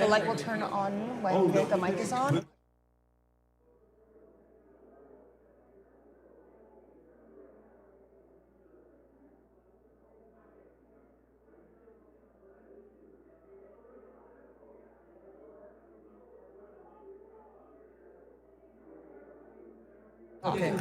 The light will turn on when the mic is on. Okay.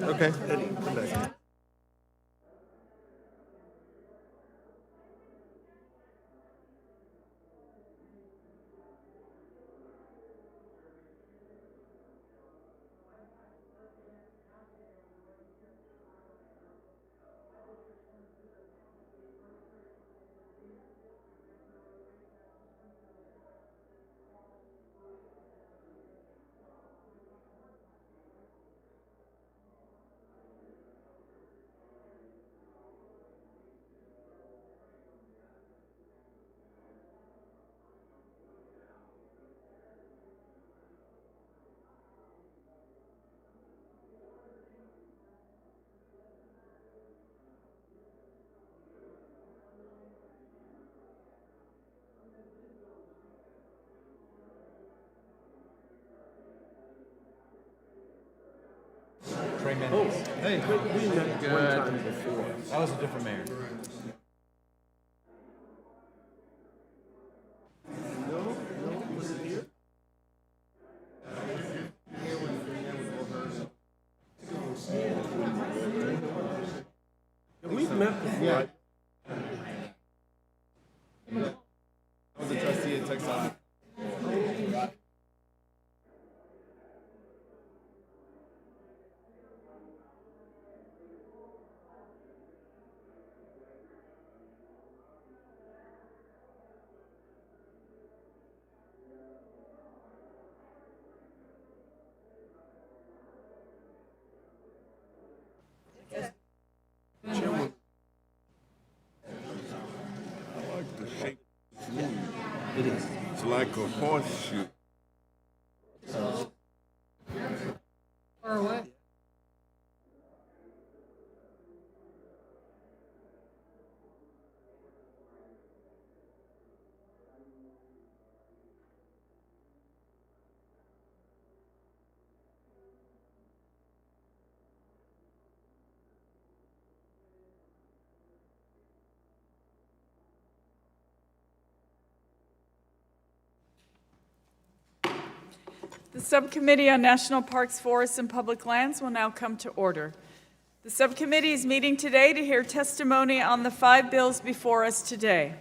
Okay, Eddie, come back. Oh, Hey, we met good. one time before. That was a different mayor. No, was it here? We've met before. Yeah. I was a trustee at Texas. I like the shape. It is. It's like a horseshoe. Or what? The Subcommittee on National Parks, Forests, and Public Lands will now come to order. The subcommittee is meeting today to hear testimony on the 5 bills before us today.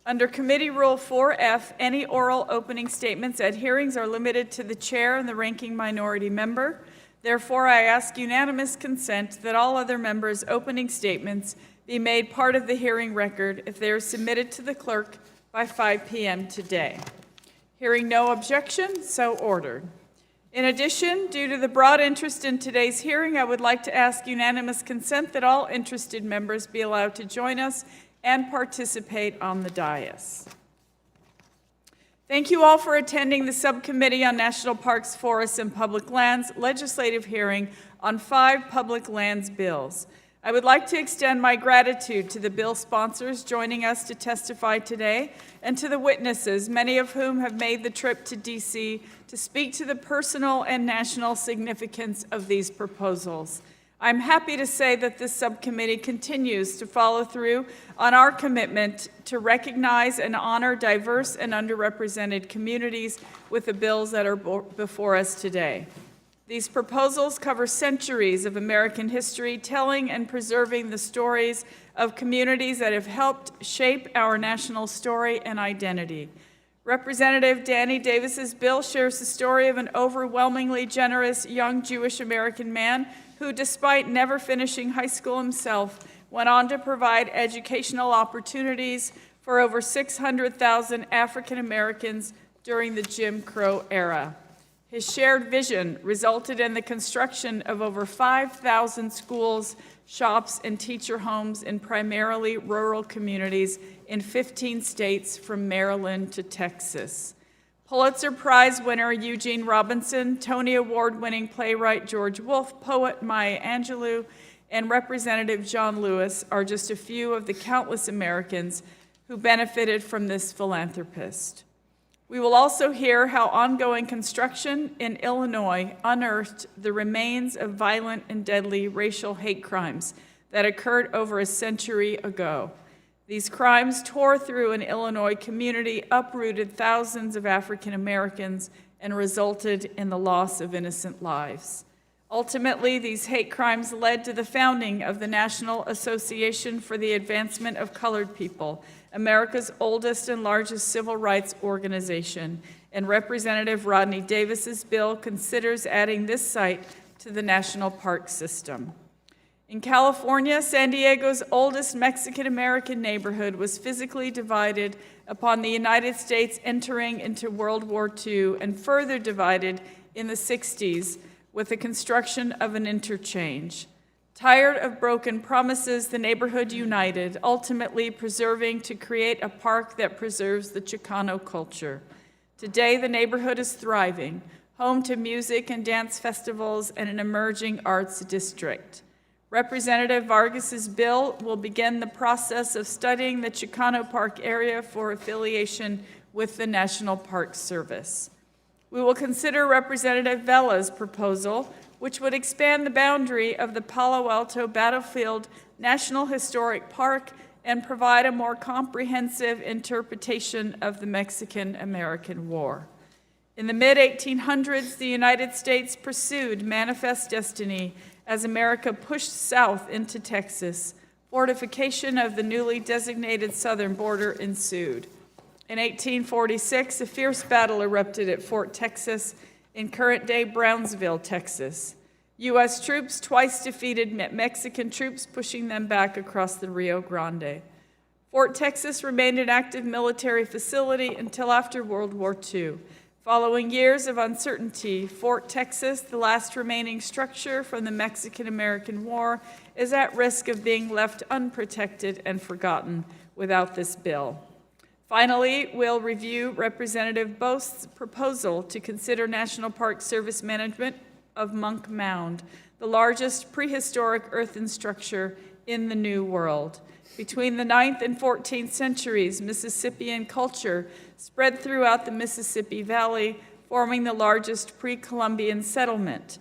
Under Committee Rule 4F, any oral opening statements at hearings are limited to the chair and the ranking minority member. Therefore, I ask unanimous consent that all other members' opening statements be made part of the hearing record if they are submitted to the clerk by 5 p.m. today. Hearing no objection, so ordered. In addition, due to the broad interest in today's hearing, I would like to ask unanimous consent that all interested members be allowed to join us and participate on the dais. Thank you all for attending the Subcommittee on National Parks, Forests, and Public Lands legislative hearing on 5 public lands bills. I would like to extend my gratitude to the bill sponsors joining us to testify today and to the witnesses, many of whom have made the trip to D.C. to speak to the personal and national significance of these proposals. I'm happy to say that this subcommittee continues to follow through on our commitment to recognize and honor diverse and underrepresented communities with the bills that are before us today. These proposals cover centuries of American history, telling and preserving the stories of communities that have helped shape our national story and identity. Representative Danny Davis's bill shares the story of an overwhelmingly generous young Jewish American man who, despite never finishing high school himself, went on to provide educational opportunities for over 600,000 African Americans during the Jim Crow era. His shared vision resulted in the construction of over 5,000 schools, shops, and teacher homes in primarily rural communities in 15 states from Maryland to Texas. Pulitzer Prize winner Eugene Robinson, Tony Award-winning playwright George Wolfe, poet Maya Angelou, and Representative John Lewis are just a few of the countless Americans who benefited from this philanthropist. We will also hear how ongoing construction in Illinois unearthed the remains of violent and deadly racial hate crimes that occurred over a century ago. These crimes tore through an Illinois community, uprooted thousands of African Americans, and resulted in the loss of innocent lives. Ultimately, these hate crimes led to the founding of the National Association for the Advancement of Colored People, America's oldest and largest civil rights organization, and Representative Rodney Davis's bill considers adding this site to the national park system. In California, San Diego's oldest Mexican-American neighborhood was physically divided upon the United States entering into World War II and further divided in the 60s with the construction of an interchange. Tired of broken promises, the neighborhood united, ultimately preserving to create a park that preserves the Chicano culture. Today, the neighborhood is thriving, home to music and dance festivals and an emerging arts district. Representative Vargas's bill will begin the process of studying the Chicano Park area for affiliation with the National Park Service. We will consider Representative Vela's proposal, which would expand the boundary of the Palo Alto Battlefield National Historic Park and provide a more comprehensive interpretation of the Mexican-American War. In the mid-1800s, the United States pursued manifest destiny as America pushed south into Texas. Fortification of the newly designated southern border ensued. In 1846, a fierce battle erupted at Fort Texas in current-day Brownsville, Texas. U.S. troops twice defeated Mexican troops, pushing them back across the Rio Grande. Fort Texas remained an active military facility until after World War II. Following years of uncertainty, Fort Texas, the last remaining structure from the Mexican-American War, is at risk of being left unprotected and forgotten without this bill. Finally, we'll review Representative Boast's proposal to consider National Park Service management of Monk Mound, the largest prehistoric earthen structure in the New World. Between the 9th and 14th centuries, Mississippian culture spread throughout the Mississippi Valley, forming the largest pre-Columbian settlement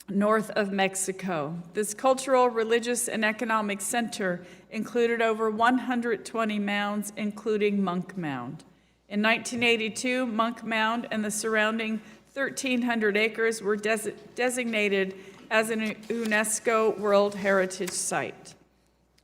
north of Mexico. This cultural, religious, and economic center included over 120 mounds, including Monk Mound. In 1982, Monk Mound and the surrounding 1,300 acres were designated as an UNESCO World Heritage Site.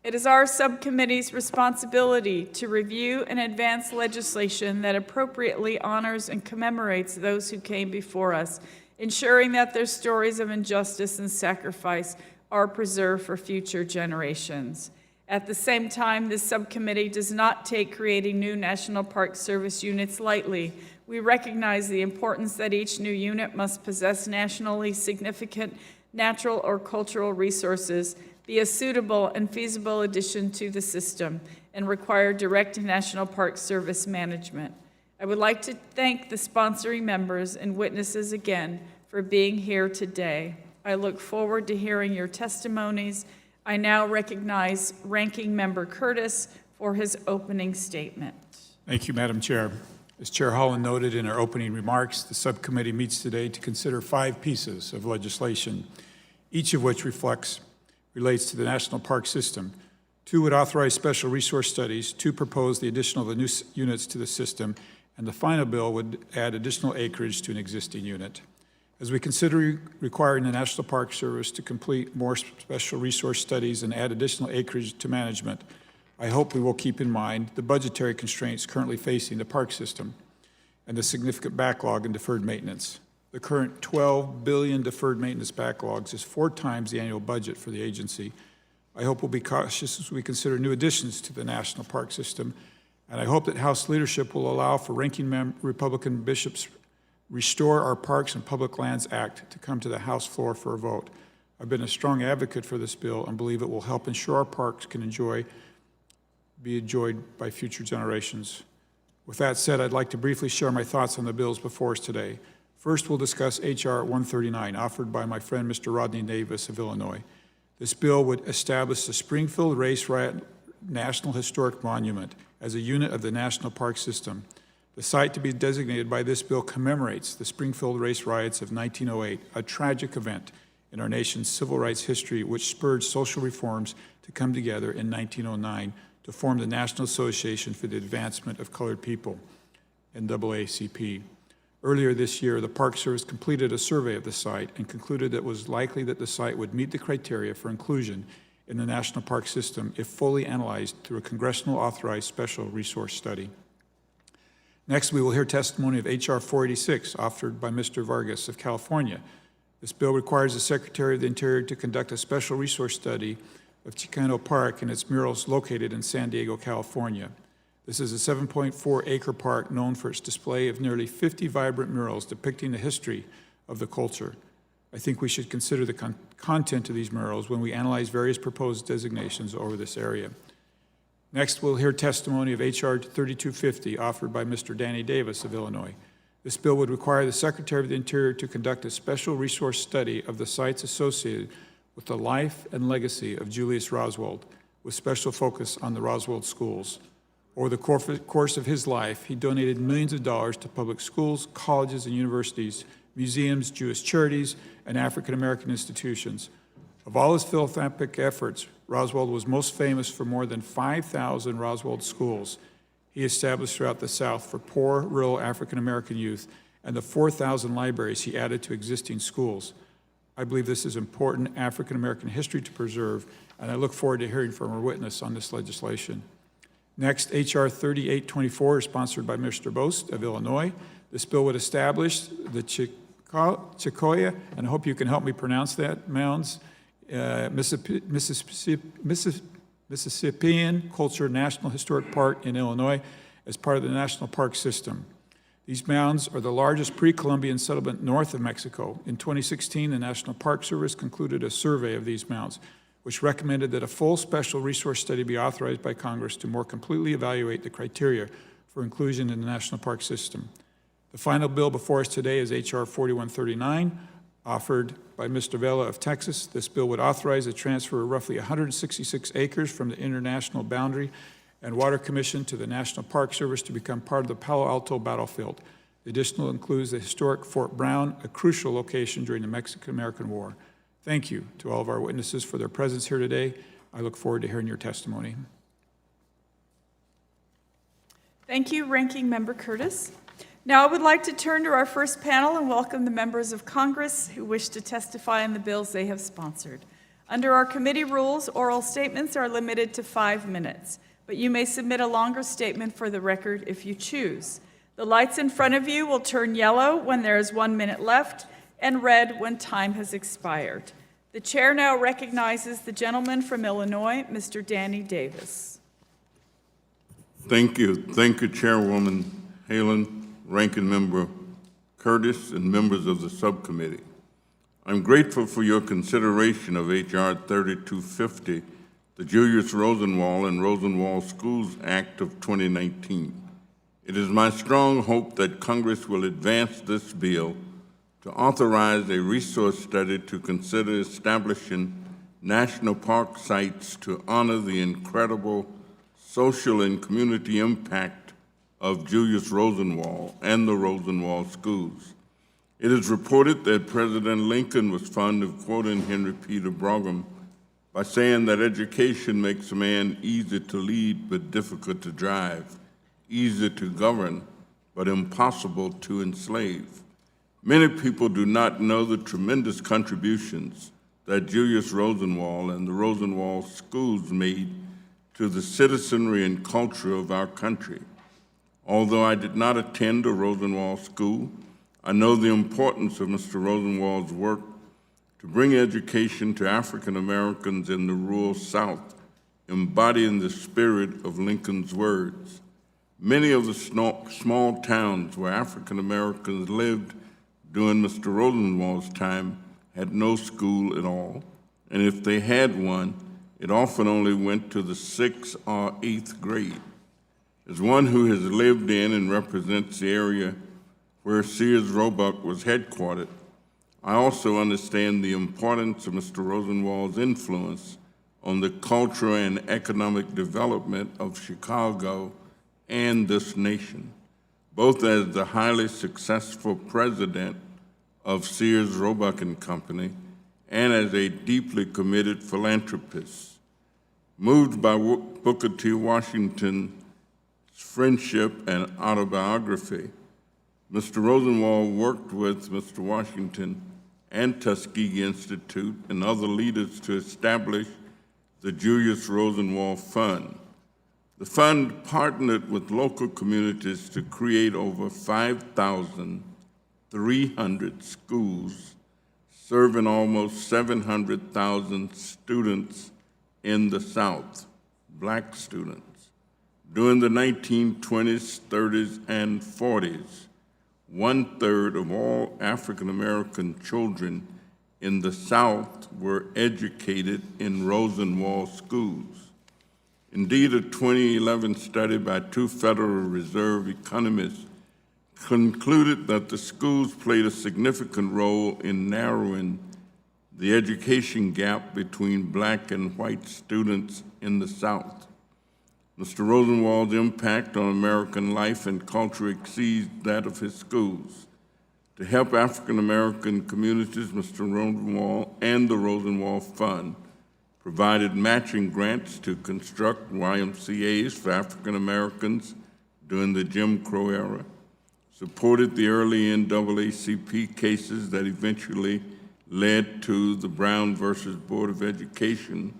It is our subcommittee's responsibility to review and advance legislation that appropriately honors and commemorates those who came before us, ensuring that their stories of injustice and sacrifice are preserved for future generations. At the same time, this subcommittee does not take creating new National Park Service units lightly. We recognize the importance that each new unit must possess nationally significant natural or cultural resources, be a suitable and feasible addition to the system, and require direct National Park Service management. I would like to thank the sponsoring members and witnesses again for being here today. I look forward to hearing your testimonies. I now recognize Ranking Member Curtis for his opening statement. Thank you, Madam Chair. As Chair Holland noted in her opening remarks, the subcommittee meets today to consider 5 pieces of legislation, each of which relates to the National Park System. 2 would authorize special resource studies, 2 propose the addition of the new units to the system, and the final bill would add additional acreage to an existing unit. As we consider requiring the National Park Service to complete more special resource studies and add additional acreage to management, I hope we will keep in mind the budgetary constraints currently facing the park system and the significant backlog in deferred maintenance. The current $12 billion deferred maintenance backlogs is 4 times the annual budget for the agency. I hope we'll be cautious as we consider new additions to the National Park System, and I hope that House leadership will allow for ranking Republican bishops Restore Our Parks and Public Lands Act to come to the House floor for a vote. I've been a strong advocate for this bill and believe it will help ensure our parks can be enjoyed by future generations. With that said, I'd like to briefly share my thoughts on the bills before us today. First, we'll discuss H.R. 139, offered by my friend Mr. Rodney Davis of Illinois. This bill would establish the Springfield Race Riot National Historic Monument as a unit of the National Park System. The site to be designated by this bill commemorates the Springfield Race Riots of 1908, a tragic event in our nation's civil rights history which spurred social reforms to come together in 1909 to form the National Association for the Advancement of Colored People, NAACP. Earlier this year, the Park Service completed a survey of the site and concluded that it was likely that the site would meet the criteria for inclusion in the National Park System if fully analyzed through a Congressional authorized special resource study. Next, we will hear testimony of H.R. 486, offered by Mr. Vargas of California. This bill requires the Secretary of the Interior to conduct a special resource study of Chicano Park and its murals located in San Diego, California. This is a 7.4-acre park known for its display of nearly 50 vibrant murals depicting the history of the culture. I think we should consider the content of these murals when we analyze various proposed designations over this area. Next, we'll hear testimony of H.R. 3250, offered by Mr. Danny Davis of Illinois. This bill would require the Secretary of the Interior to conduct a special resource study of the sites associated with the life and legacy of Julius Roswald, with special focus on the Roswald schools. Over the course of his life, he donated millions of dollars to public schools, colleges, and universities, museums, Jewish charities, and African-American institutions. Of all his philanthropic efforts, Roswald was most famous for more than 5,000 Roswald schools he established throughout the South for poor, rural African-American youth, and the 4,000 libraries he added to existing schools. I believe this is important African-American history to preserve, and I look forward to hearing from our witness on this legislation. Next, H.R. 3824 is sponsored by Mr. Bost of Illinois. This bill would establish the Chicoya, and I hope you can help me pronounce that, mounds, Mississippian Culture National Historic Park in Illinois as part of the National Park System. These mounds are the largest pre-Columbian settlement north of Mexico. In 2016, the National Park Service concluded a survey of these mounds, which recommended that a full special resource study be authorized by Congress to more completely evaluate the criteria for inclusion in the National Park System. The final bill before us today is H.R. 4139, offered by Mr. Vela of Texas. This bill would authorize the transfer of roughly 166 acres from the International Boundary and Water Commission to the National Park Service to become part of the Palo Alto battlefield. The additional includes the historic Fort Brown, a crucial location during the Mexican-American War. Thank you to all of our witnesses for their presence here today. I look forward to hearing your testimony. Thank you, Ranking Member Curtis. Now, I would like to turn to our first panel and welcome the members of Congress who wish to testify on the bills they have sponsored. Under our committee rules, oral statements are limited to 5 minutes, but you may submit a longer statement for the record if you choose. The lights in front of you will turn yellow when there is 1 minute left and red when time has expired. The chair now recognizes the gentleman from Illinois, Mr. Danny Davis. Thank you. Thank you, Chairwoman Halen, Ranking Member Curtis, and members of the subcommittee. I'm grateful for your consideration of H.R. 3250, the Julius Rosenwald and Rosenwald Schools Act of 2019. It is my strong hope that Congress will advance this bill to authorize a resource study to consider establishing national park sites to honor the incredible social and community impact of Julius Rosenwald and the Rosenwald schools. It is reported that President Lincoln was fond of quoting Henry Peter Brougham by saying that education makes a man easy to lead but difficult to drive, easy to govern but impossible to enslave. Many people do not know the tremendous contributions that Julius Rosenwald and the Rosenwald schools made to the citizenry and culture of our country. Although I did not attend a Rosenwald school, I know the importance of Mr. Rosenwald's work to bring education to African Americans in the rural South, embodying the spirit of Lincoln's words. Many of the small towns where African Americans lived during Mr. Rosenwald's time had no school at all, and if they had one, it often only went to the 6th or 8th grade. As one who has lived in and represents the area where Sears Roebuck was headquartered, I also understand the importance of Mr. Rosenwald's influence on the cultural and economic development of Chicago and this nation, both as the highly successful president of Sears Roebuck and Company and as a deeply committed philanthropist. Moved by Booker T. Washington's friendship and autobiography, Mr. Rosenwald worked with Mr. Washington and Tuskegee Institute and other leaders to establish the Julius Rosenwald Fund. The fund partnered with local communities to create over 5,300 schools, serving almost 700,000 students in the South, Black students. During the 1920s, 30s, and 40s, 1/3 of all African American children in the South were educated in Rosenwald schools. Indeed, a 2011 study by 2 Federal Reserve economists concluded that the schools played a significant role in narrowing the education gap between Black and white students in the South. Mr. Rosenwald's impact on American life and culture exceeds that of his schools. To help African American communities, Mr. Rosenwald and the Rosenwald Fund provided matching grants to construct YMCAs for African Americans during the Jim Crow era, supported the early NAACP cases that eventually led to the Brown versus Board of Education,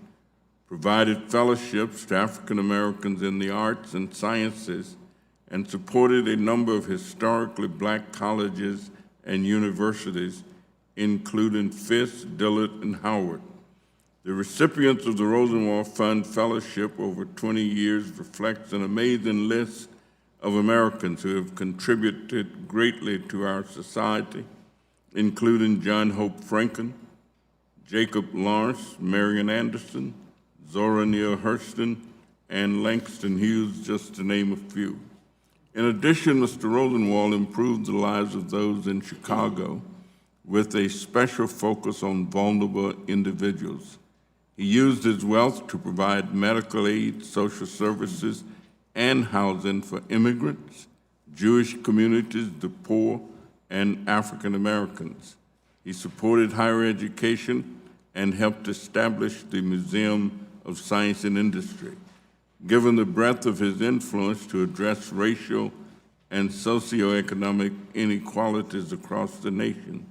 provided fellowships to African Americans in the arts and sciences, and supported a number of historically Black colleges and universities, including Fisk, Dillard, and Howard. The recipients of the Rosenwald Fund Fellowship over 20 years reflects an amazing list of Americans who have contributed greatly to our society, including John Hope Franklin, Jacob Lawrence, Marian Anderson, Zora Neale Hurston, and Langston Hughes, just to name a few. In addition, Mr. Rosenwald improved the lives of those in Chicago with a special focus on vulnerable individuals. He used his wealth to provide medical aid, social services, and housing for immigrants, Jewish communities, the poor, and African Americans. He supported higher education and helped establish the Museum of Science and Industry. Given the breadth of his influence to address racial and socioeconomic inequalities across the nation.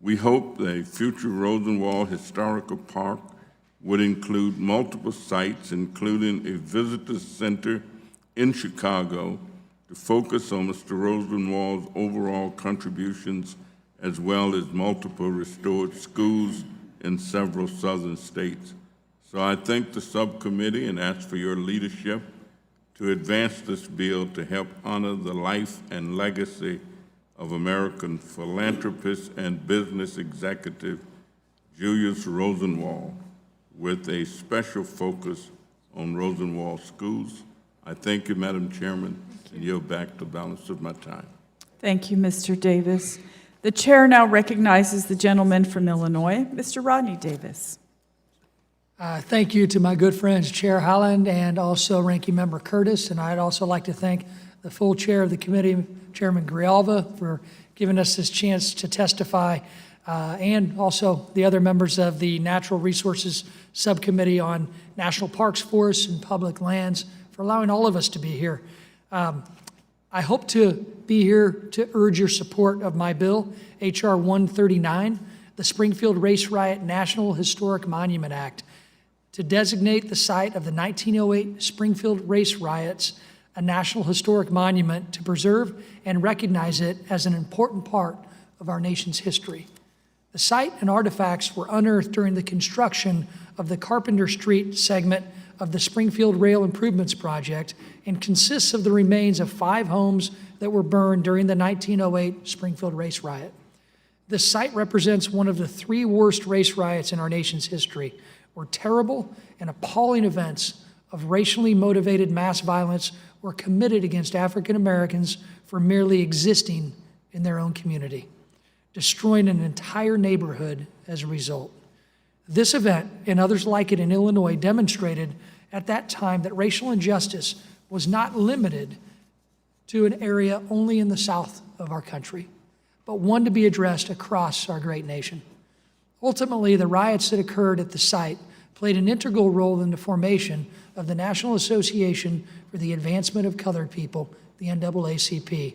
We hope the future Rosenwald Historical Park would include multiple sites, including a visitor center in Chicago, to focus on Mr. Rosenwald's overall contributions, as well as multiple restored schools in several southern states. So I thank the subcommittee and ask for your leadership to advance this bill to help honor the life and legacy of American philanthropist and business executive Julius Rosenwald, with a special focus on Rosenwald schools. I thank you, Madam Chairman, and yield back the balance of my time. Thank you, Mr. Davis. The chair now recognizes the gentleman from Illinois, Mr. Rodney Davis. Thank you to my good friends, Chair Holland and also Ranking Member Curtis. And I'd also like to thank the full chair of the committee, Chairman Grijalva, for giving us this chance to testify, and also the other members of the Natural Resources Subcommittee on National Parks, Forests, and Public Lands for allowing all of us to be here. I hope to be here to urge your support of my bill, H.R. 139, the Springfield Race Riot National Historic Monument Act, to designate the site of the 1908 Springfield Race Riots a National Historic Monument to preserve and recognize it as an important part of our nation's history. The site and artifacts were unearthed during the construction of the Carpenter Street segment of the Springfield Rail Improvements Project and consists of the remains of 5 homes that were burned during the 1908 Springfield Race Riot. This site represents one of the 3 worst race riots in our nation's history, where terrible and appalling events of racially motivated mass violence were committed against African Americans for merely existing in their own community, destroying an entire neighborhood as a result. This event, and others like it in Illinois, demonstrated at that time that racial injustice was not limited to an area only in the south of our country, but one to be addressed across our great nation. Ultimately, the riots that occurred at the site played an integral role in the formation of the National Association for the Advancement of Colored People, the NAACP,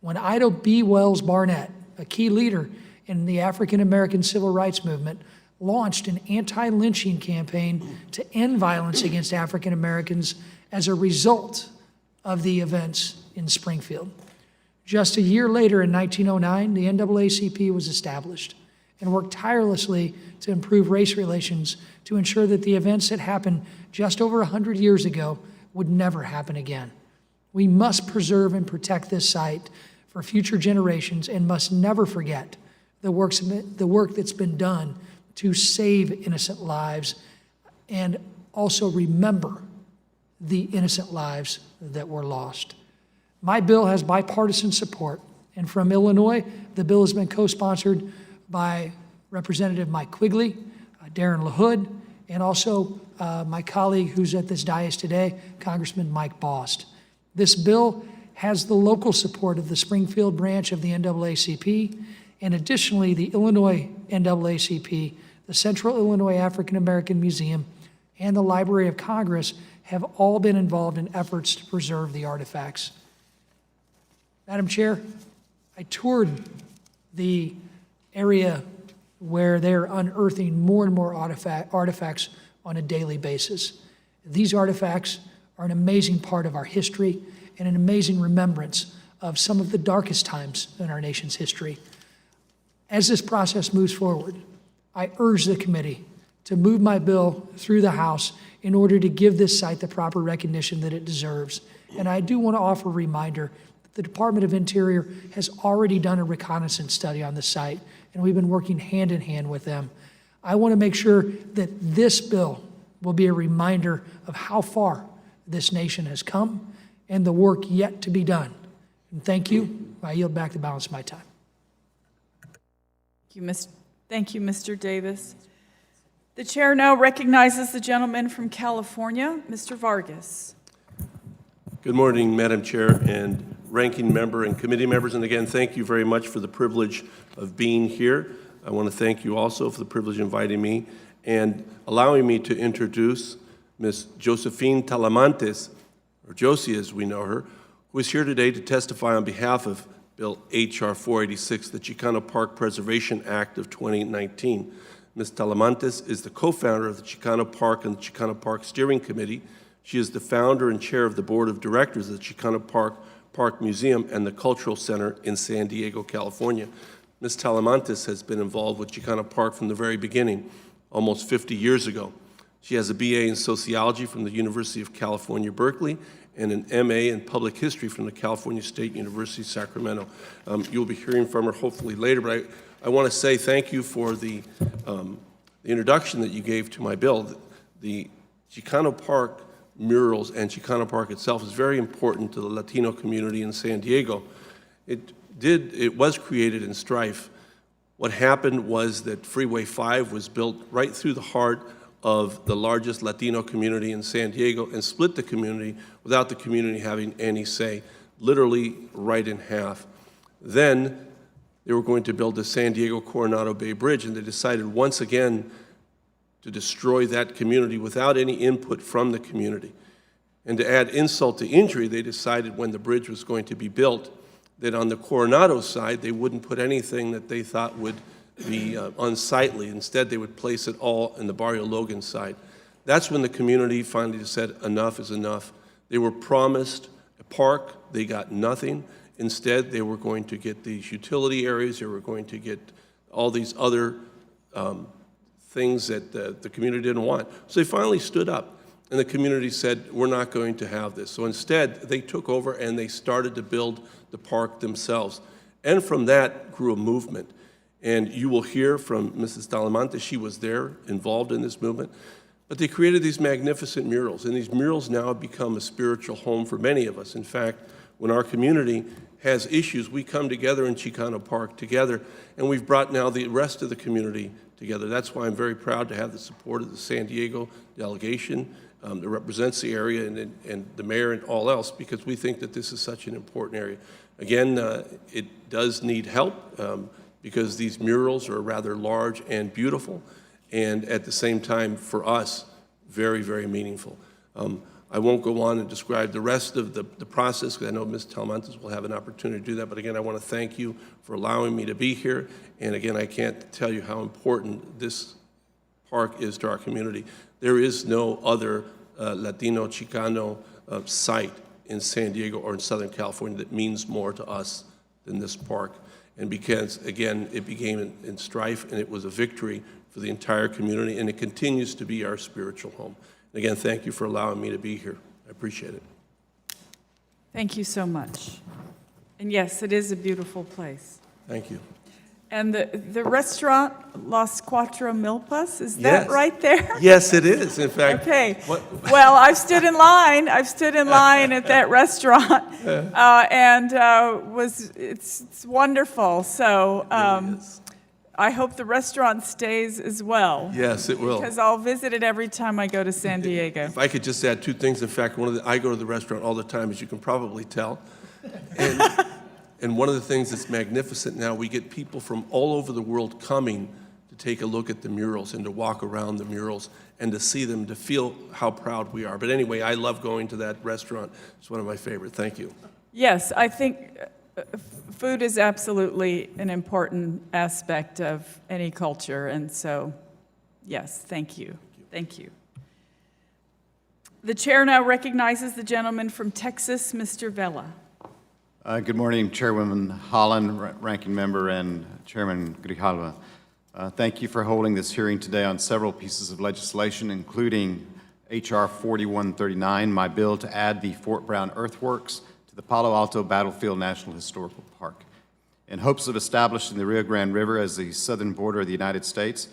when Ida B. Wells Barnett, a key leader in the African American civil rights movement, launched an anti-lynching campaign to end violence against African Americans as a result of the events in Springfield. Just a year later, in 1909, the NAACP was established and worked tirelessly to improve race relations to ensure that the events that happened just over 100 years ago would never happen again. We must preserve and protect this site for future generations and must never forget the work that's been done to save innocent lives and also remember the innocent lives that were lost. My bill has bipartisan support, and from Illinois, the bill has been co-sponsored by Representative Mike Quigley, Darren LaHood, and also my colleague who's at this dais today, Congressman Mike Bost. This bill has the local support of the Springfield branch of the NAACP, and additionally, the Illinois NAACP, the Central Illinois African American Museum, and the Library of Congress have all been involved in efforts to preserve the artifacts. Madam Chair, I toured the area where they're unearthing more and more artifacts on a daily basis. These artifacts are an amazing part of our history and an amazing remembrance of some of the darkest times in our nation's history. As this process moves forward, I urge the committee to move my bill through the House in order to give this site the proper recognition that it deserves. And I do want to offer a reminder that the Department of Interior has already done a reconnaissance study on the site, and we've been working hand in hand with them. I want to make sure that this bill will be a reminder of how far this nation has come and the work yet to be done. And thank you. I yield back the balance of my time. Thank you, Mr. Davis. The chair now recognizes the gentleman from California, Mr. Vargas. Good morning, Madam Chair and Ranking Member and committee members. And again, thank you very much for the privilege of being here. I want to thank you also for the privilege of inviting me and allowing me to introduce Ms. Josephine Talamantes, or Josie as we know her, who is here today to testify on behalf of Bill H.R. 486, the Chicano Park Preservation Act of 2019. Ms. Talamantes is the co-founder of the Chicano Park and the Chicano Park Steering Committee. She is the founder and chair of the board of directors of the Chicano Park Museum and the Cultural Center in San Diego, California. Ms. Talamantes has been involved with Chicano Park from the very beginning, almost 50 years ago. She has a BA in sociology from the University of California, Berkeley, and an MA in public history from the California State University, Sacramento. You'll be hearing from her hopefully later, but I want to say thank you for the introduction that you gave to my bill. The Chicano Park murals and Chicano Park itself is very important to the Latino community in San Diego. It was created in strife. What happened was that Freeway 5 was built right through the heart of the largest Latino community in San Diego and split the community without the community having any say, literally right in half. Then they were going to build the San Diego Coronado Bay Bridge, and they decided once again to destroy that community without any input from the community. And to add insult to injury, they decided when the bridge was going to be built that on the Coronado side, they wouldn't put anything that they thought would be unsightly. Instead, they would place it all in the Barrio Logan side. That's when the community finally said enough is enough. They were promised a park, they got nothing. Instead, they were going to get these utility areas, they were going to get all these other things that the community didn't want. So they finally stood up, and the community said, we're not going to have this. So instead, they took over and they started to build the park themselves. And from that grew a movement. And you will hear from Mrs. Talamantes, she was there, involved in this movement. But they created these magnificent murals, and these murals now have become a spiritual home for many of us. In fact, when our community has issues, we come together in Chicano Park together, and we've brought now the rest of the community together. That's why I'm very proud to have the support of the San Diego delegation that represents the area and the mayor and all else, because we think that this is such an important area. Again, it does need help because these murals are rather large and beautiful, and at the same time, for us, very, very meaningful. I won't go on and describe the rest of the process, because I know Ms. Talamantes will have an opportunity to do that, but again, I want to thank you for allowing me to be here, and again, I can't tell you how important this park is to our community. There is no other Latino Chicano site in San Diego or in Southern California that means more to us than this park. And because, again, it became in strife, and it was a victory for the entire community, and it continues to be our spiritual home. And again, thank you for allowing me to be here. I appreciate it. Thank you so much. And yes, it is a beautiful place. Thank you. And the restaurant Las Cuatro Milpas, is that right there? Yes, it is. In fact, okay. Well, I've stood in line. I've stood in line at that restaurant, and it's wonderful. So I hope the restaurant stays as well. Yes, it will. Because I'll visit it every time I go to San Diego. If I could just add two things. In fact, I go to the restaurant all the time, as you can probably tell. And one of the things that's magnificent now, we get people from all over the world coming to take a look at the murals and to walk around the murals and to see them, to feel how proud we are. But anyway, I love going to that restaurant. It's one of my favorite. Thank you. Yes, I think food is absolutely an important aspect of any culture, and so, yes, thank you. Thank you. The chair now recognizes the gentleman from Texas, Mr. Vela. Good morning, Chairwoman Holland, Ranking Member, and Chairman Grijalva. Thank you for holding this hearing today on several pieces of legislation, including H.R. 4139, my bill to add the Fort Brown earthworks to the Palo Alto Battlefield National Historical Park. In hopes of establishing the Rio Grande River as the southern border of the United States,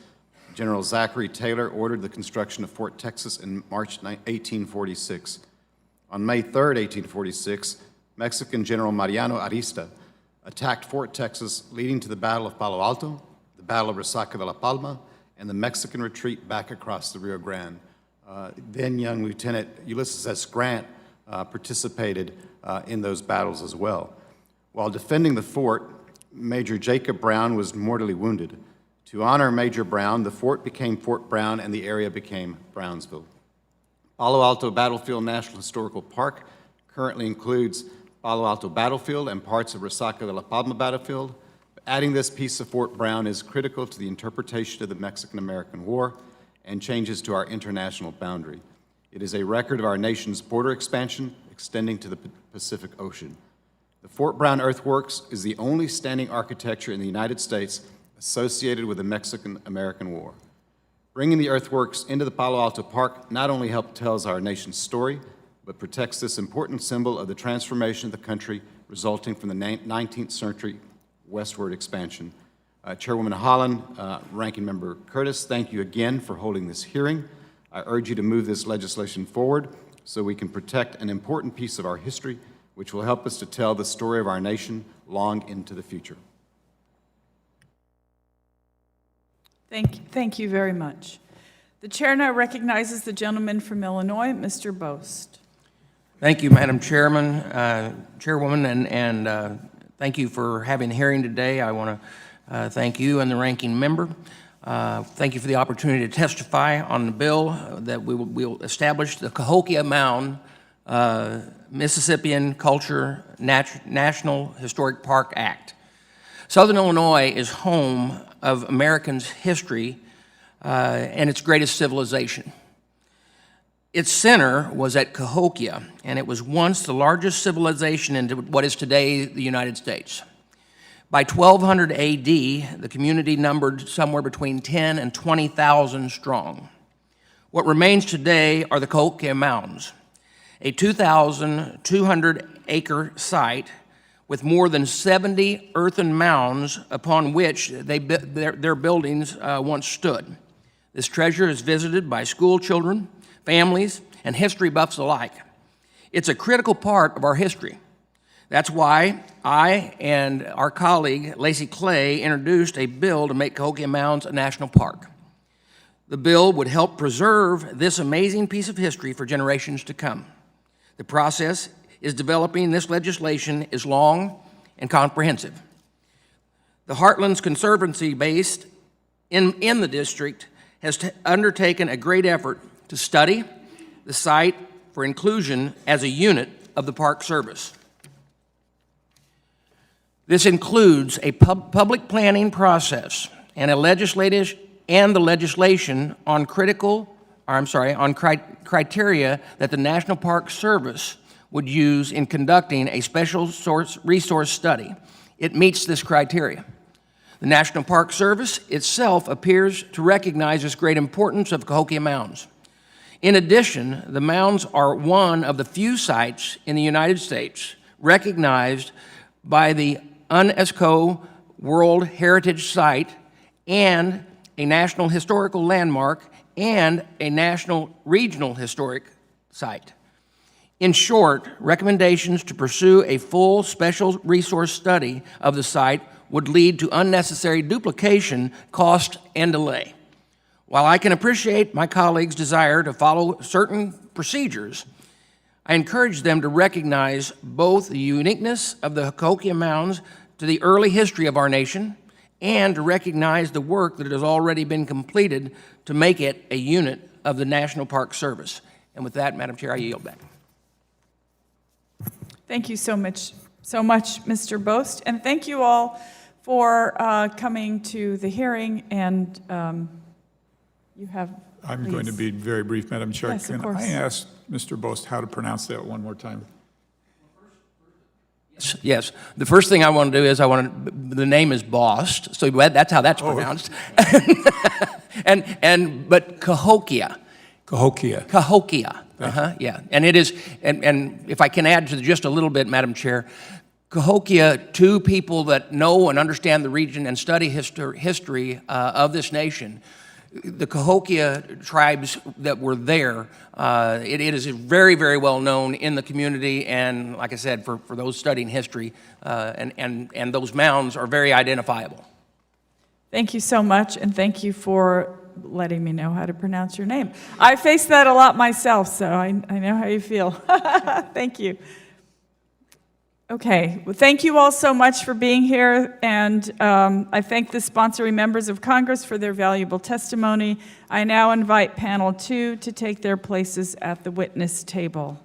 General Zachary Taylor ordered the construction of Fort Texas in March 1846. On May 3, 1846, Mexican General Mariano Arista attacked Fort Texas, leading to the Battle of Palo Alto, the Battle of Resaca de la Palma, and the Mexican retreat back across the Rio Grande. Then young Lieutenant Ulysses S. Grant participated in those battles as well. While defending the fort, Major Jacob Brown was mortally wounded. To honor Major Brown, the fort became Fort Brown and the area became Brownsville. Palo Alto Battlefield National Historical Park currently includes Palo Alto battlefield and parts of Resaca de la Palma battlefield. Adding this piece of Fort Brown is critical to the interpretation of the Mexican-American War and changes to our international boundary. It is a record of our nation's border expansion extending to the Pacific Ocean. The Fort Brown earthworks is the only standing architecture in the United States associated with the Mexican-American War. Bringing the earthworks into the Palo Alto Park not only tells our nation's story, but protects this important symbol of the transformation of the country resulting from the 19th century westward expansion. Chairwoman Holland, Ranking Member Curtis, thank you again for holding this hearing. I urge you to move this legislation forward so we can protect an important piece of our history, which will help us to tell the story of our nation long into the future. Thank you very much. The chair now recognizes the gentleman from Illinois, Mr. Bost. Thank you, Madam Chairman, Chairwoman, and thank you for having the hearing today. I want to thank you and the ranking member. Thank you for the opportunity to testify on the bill that we'll establish the Cahokia Mound Mississippian Culture National Historic Park Act. Southern Illinois is home of Americans' history and its greatest civilization. Its center was at Cahokia, and it was once the largest civilization in what is today the United States. By 1200 AD, the community numbered somewhere between 10 and 20,000 strong. What remains today are the Cahokia Mounds, a 2,200-acre site with more than 70 earthen mounds upon which their buildings once stood. This treasure is visited by school children, families, and history buffs alike. It's a critical part of our history. That's why I and our colleague, Lacey Clay, introduced a bill to make Cahokia Mounds a national park. The bill would help preserve this amazing piece of history for generations to come. The process is developing this legislation is long and comprehensive. The Heartlands Conservancy based in the district has undertaken a great effort to study the site for inclusion as a unit of the Park Service. This includes a public planning process and the legislation on criteria that the National Park Service would use in conducting a special resource study. It meets this criteria. The National Park Service itself appears to recognize this great importance of Cahokia Mounds. In addition, the mounds are one of the few sites in the United States recognized by the UNESCO World Heritage Site and a National Historical Landmark and a National Regional Historic Site. In short, recommendations to pursue a full special resource study of the site would lead to unnecessary duplication, cost, and delay. While I can appreciate my colleagues' desire to follow certain procedures, I encourage them to recognize both the uniqueness of the Cahokia Mounds to the early history of our nation and to recognize the work that has already been completed to make it a unit of the National Park Service. And with that, Madam Chair, I yield back. Thank you so much, Mr. Bost, and thank you all for coming to the hearing. And you have. I'm going to be very brief, Madam Chair. Yes, of Can course. I ask Mr. Bost how to pronounce that one more time? Yes. The first thing I want to do is the name is Bost, so that's how that's pronounced. But Cahokia. Cahokia. Cahokia. Yeah. And it is, and if I can add to just a little bit, Madam Chair, Cahokia, to people that know and understand the region and study history of this nation, the Cahokia tribes that were there, it is very, very well known in the community, and like I said, for those studying history, and those mounds are very identifiable. Thank you so much, and thank you for letting me know how to pronounce your name. I face that a lot myself, so I know how you feel. Thank you. Okay, well, thank you all so much for being here, and I thank the sponsoring members of Congress for their valuable testimony. I now invite panel 2 to take their places at the witness table.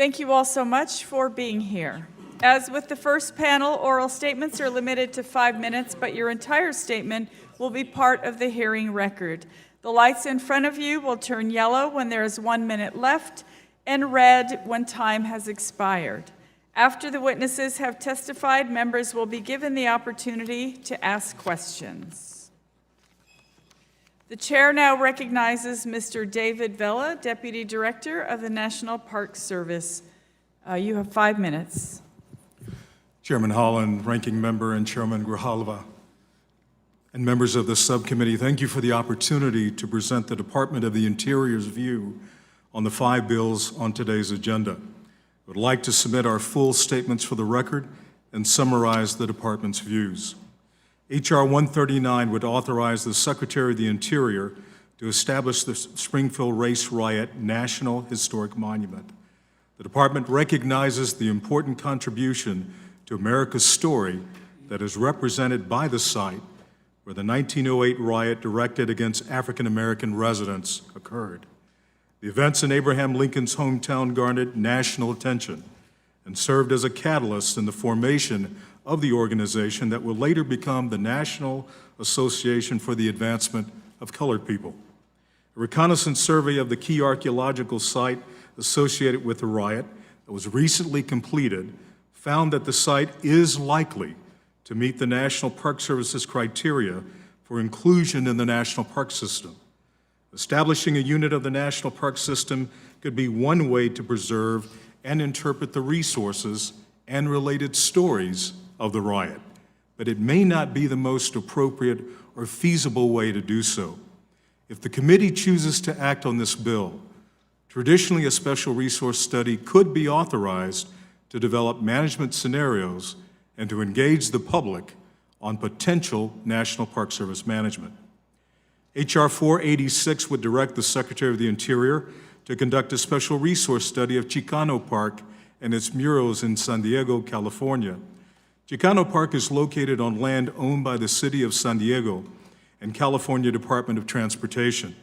Thank you all so much for being here. As with the first panel, oral statements are limited to 5 minutes, but your entire statement will be part of the hearing record. The lights in front of you will turn yellow when there is 1 minute left and red when time has expired. After the witnesses have testified, members will be given the opportunity to ask questions. The chair now recognizes Mr. David Vela, Deputy Director of the National Park Service. You have 5 minutes. Chairman Holland, Ranking Member, and Chairman Grijalva, and members of the subcommittee, thank you for the opportunity to present the Department of the Interior's view on the 5 bills on today's agenda. I would like to submit our full statements for the record and summarize the department's views. H.R. 139 would authorize the Secretary of the Interior to establish the Springfield Race Riot National Historic Monument. The department recognizes the important contribution to America's story that is represented by the site where the 1908 riot directed against African American residents occurred. The events in Abraham Lincoln's hometown garnered national attention and served as a catalyst in the formation of the organization that will later become the National Association for the Advancement of Colored People. A reconnaissance survey of the key archaeological site associated with the riot that was recently completed found that the site is likely to meet the National Park Service's criteria for inclusion in the National Park System. Establishing a unit of the National Park System could be one way to preserve and interpret the resources and related stories of the riot, but it may not be the most appropriate or feasible way to do so. If the committee chooses to act on this bill, traditionally a special resource study could be authorized to develop management scenarios and to engage the public on potential National Park Service management. H.R. 486 would direct the Secretary of the Interior to conduct a special resource study of Chicano Park and its murals in San Diego, California. Chicano Park is located on land owned by the City of San Diego and California Department of Transportation.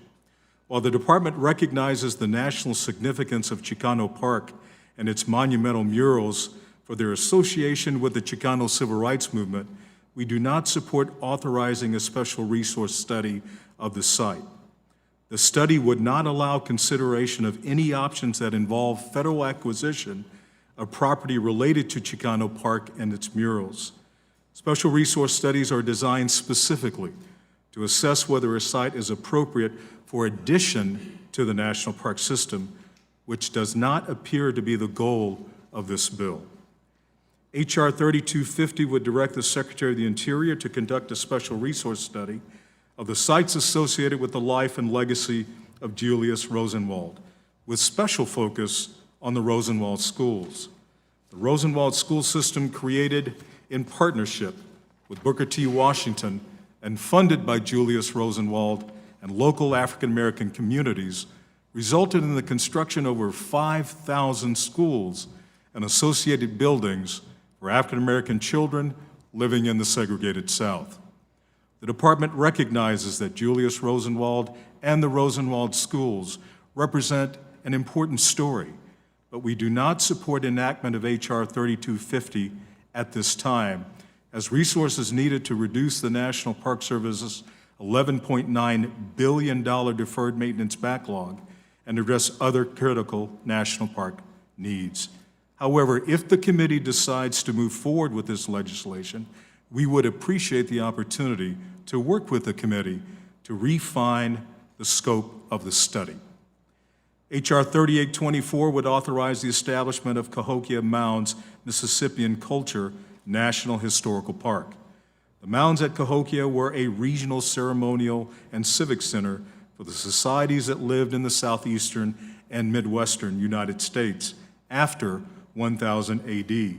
While the department recognizes the national significance of Chicano Park and its monumental murals for their association with the Chicano Civil Rights Movement, we do not support authorizing a special resource study of the site. The study would not allow consideration of any options that involve federal acquisition of property related to Chicano Park and its murals. Special resource studies are designed specifically to assess whether a site is appropriate for addition to the National Park System, which does not appear to be the goal of this bill. H.R. 3250 would direct the Secretary of the Interior to conduct a special resource study of the sites associated with the life and legacy of Julius Rosenwald, with special focus on the Rosenwald schools. The Rosenwald school system, created in partnership with Booker T. Washington and funded by Julius Rosenwald and local African American communities, resulted in the construction of over 5,000 schools and associated buildings for African American children living in the segregated South. The department recognizes that Julius Rosenwald and the Rosenwald schools represent an important story, but we do not support enactment of H.R. 3250 at this time, as resources needed to reduce the National Park Service's $11.9 billion deferred maintenance backlog and address other critical national park needs. However, if the committee decides to move forward with this legislation, we would appreciate the opportunity to work with the committee to refine the scope of the study. H.R. 3824 would authorize the establishment of Cahokia Mounds Mississippian Culture National Historical Park. The mounds at Cahokia were a regional ceremonial and civic center for the societies that lived in the southeastern and midwestern United States after 1000 A.D.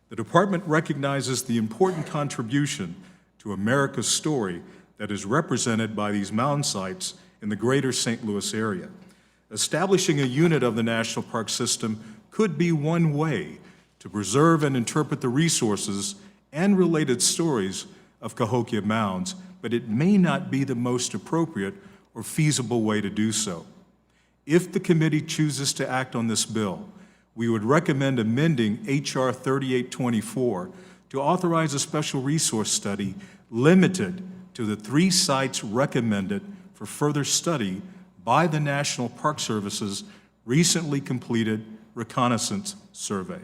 The department recognizes the important contribution to America's story that is represented by these mound sites in the greater St. Louis area. Establishing a unit of the National Park System could be one way to preserve and interpret the resources and related stories of Cahokia mounds, but it may not be the most appropriate or feasible way to do so. If the committee chooses to act on this bill, we would recommend amending H.R. 3824 to authorize a special resource study limited to the 3 sites recommended for further study by the National Park Service's recently completed reconnaissance survey.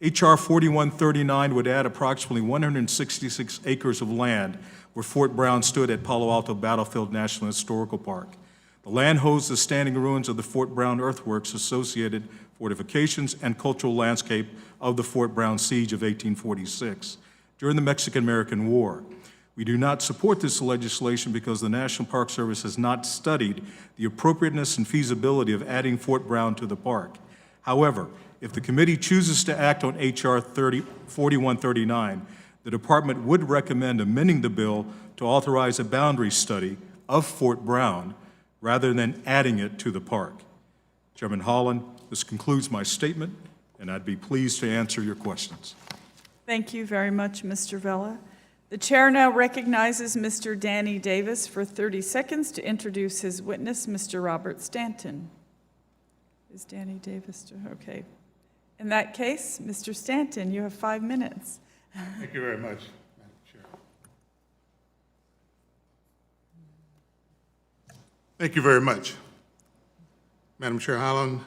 H.R. 4139 would add approximately 166 acres of land where Fort Brown stood at Palo Alto Battlefield National Historical Park. The land hosts the standing ruins of the Fort Brown earthworks, associated fortifications, and cultural landscape of the Fort Brown siege of 1846 during the Mexican-American War. We do not support this legislation because the National Park Service has not studied the appropriateness and feasibility of adding Fort Brown to the park. However, if the committee chooses to act on H.R. 4139, the department would recommend amending the bill to authorize a boundary study of Fort Brown rather than adding it to the park. Chairman Holland, this concludes my statement, and I'd be pleased to answer your questions. Thank you very much, Mr. Vella. The chair now recognizes Mr. Danny Davis for 30 seconds to introduce his witness, Mr. Robert Stanton. Is Danny Davis, okay. In that case, Mr. Stanton, you have 5 minutes. Thank you very much, Madam Chair. Thank you very much, Madam Chair Holland,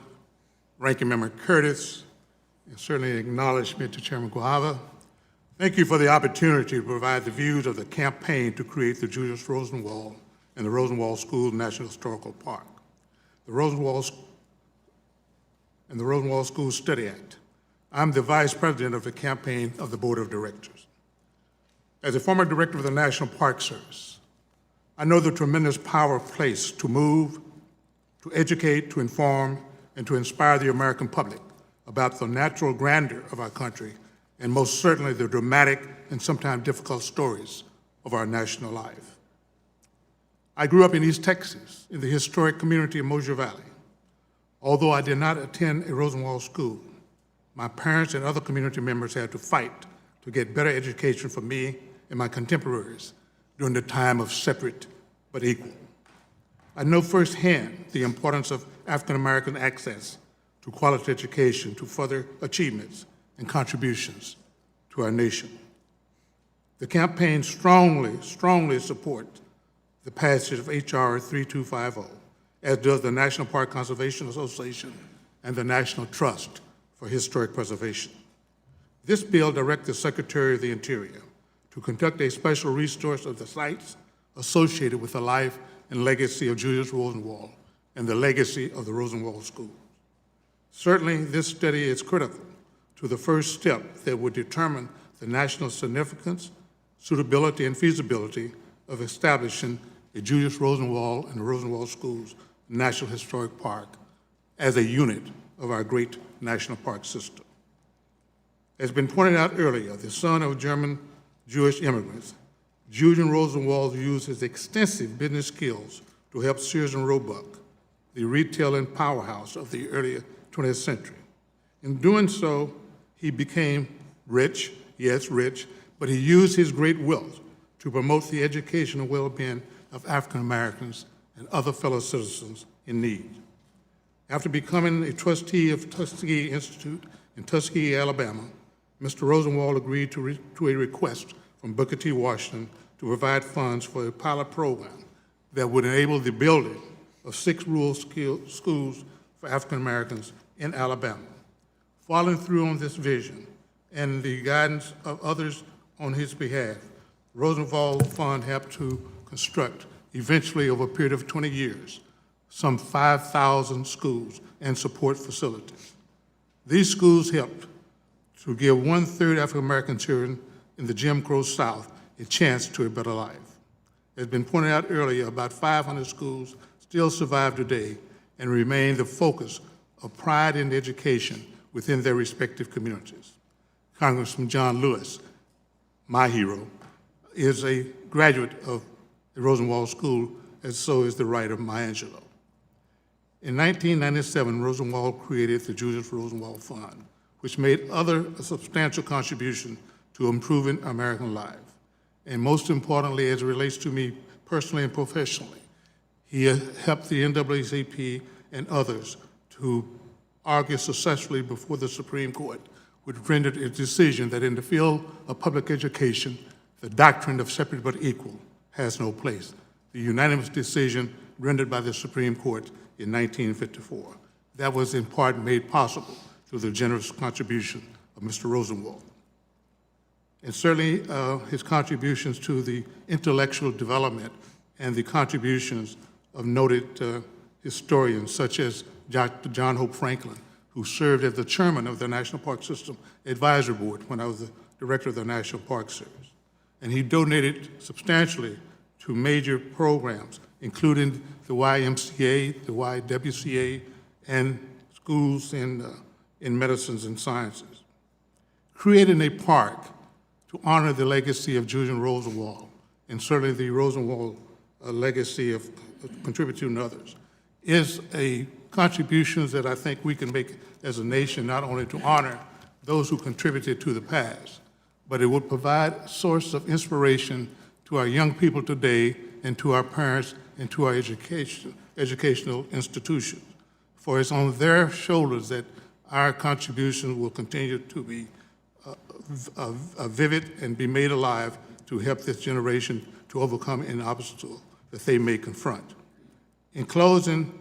Ranking Member Curtis, and certainly acknowledgement to Chairman Grijalva. Thank you for the opportunity to provide the views of the campaign to create the Julius Rosenwald and the Rosenwald School National Historical Park, the Rosenwald School Study Act. I'm the Vice President of the campaign of the Board of Directors. As a former director of the National Park Service, I know the tremendous power placed to move, to educate, to inform, and to inspire the American public about the natural grandeur of our country, and most certainly the dramatic and sometimes difficult stories of our national life. I grew up in East Texas, in the historic community of Mosier Valley. Although I did not attend a Rosenwald school, my parents and other community members had to fight to get better education for me and my contemporaries during the time of separate but equal. I know firsthand the importance of African American access to quality education to further achievements and contributions to our nation. The campaign strongly supports the passage of H.R. 3250, as does the National Park Conservation Association and the National Trust for Historic Preservation. This bill directs the Secretary of the Interior to conduct a special resource of the sites associated with the life and legacy of Julius Rosenwald and the legacy of the Rosenwald School. Certainly, this study is critical to the first step that would determine the national significance, suitability, and feasibility of establishing the Julius Rosenwald and the Rosenwald Schools National Historic Park as a unit of our great national park system. As been pointed out earlier, the son of German Jewish immigrants, Julius Rosenwald used his extensive business skills to help Sears and Roebuck, the retailing powerhouse of the early 20th century. In doing so, he became rich, yes, rich, but he used his great wealth to promote the educational well-being of African Americans and other fellow citizens in need. After becoming a trustee of Tuskegee Institute in Tuskegee, Alabama, Mr. Rosenwald agreed to a request from Booker T. Washington to provide funds for a pilot program that would enable the building of 6 rural schools for African Americans in Alabama. Following through on this vision and the guidance of others on his behalf, Rosenwald Fund helped to construct, eventually over a period of 20 years, some 5,000 schools and support facilities. These schools helped to give 1/3 African American children in the Jim Crow South a chance to a better life. As been pointed out earlier, about 500 schools still survive today and remain the focus of pride in education within their respective communities. Congressman John Lewis, my hero, is a graduate of the Rosenwald School, and so is the writer Maya Angelou. In 1997, Rosenwald created the Julius Rosenwald Fund, which made other substantial contributions to improving American life. And most importantly, as it relates to me personally and professionally, he helped the NAACP and others to argued successfully before the Supreme Court, which rendered a decision that in the field of public education, the doctrine of separate but equal has no place. The unanimous decision rendered by the Supreme Court in 1954. That was in part made possible through the generous contribution of Mr. Rosenwald. And certainly his contributions to the intellectual development and the contributions of noted historians such as Dr. John Hope Franklin, who served as the chairman of the National Park System Advisory Board when I was the director of the National Park Service. And he donated substantially to major programs, including the YMCA, the YWCA, and schools in medicines and sciences. Creating a park to honor the legacy of Julian Rosenwald, and certainly the Rosenwald legacy of contributing to others, is a contribution that I think we can make as a nation, not only to honor those who contributed to the past, but it will provide a source of inspiration to our young people today and to our parents and to our educational institutions. For it's on their shoulders that our contributions will continue to be vivid and be made alive to help this generation to overcome any obstacle that they may confront. In closing,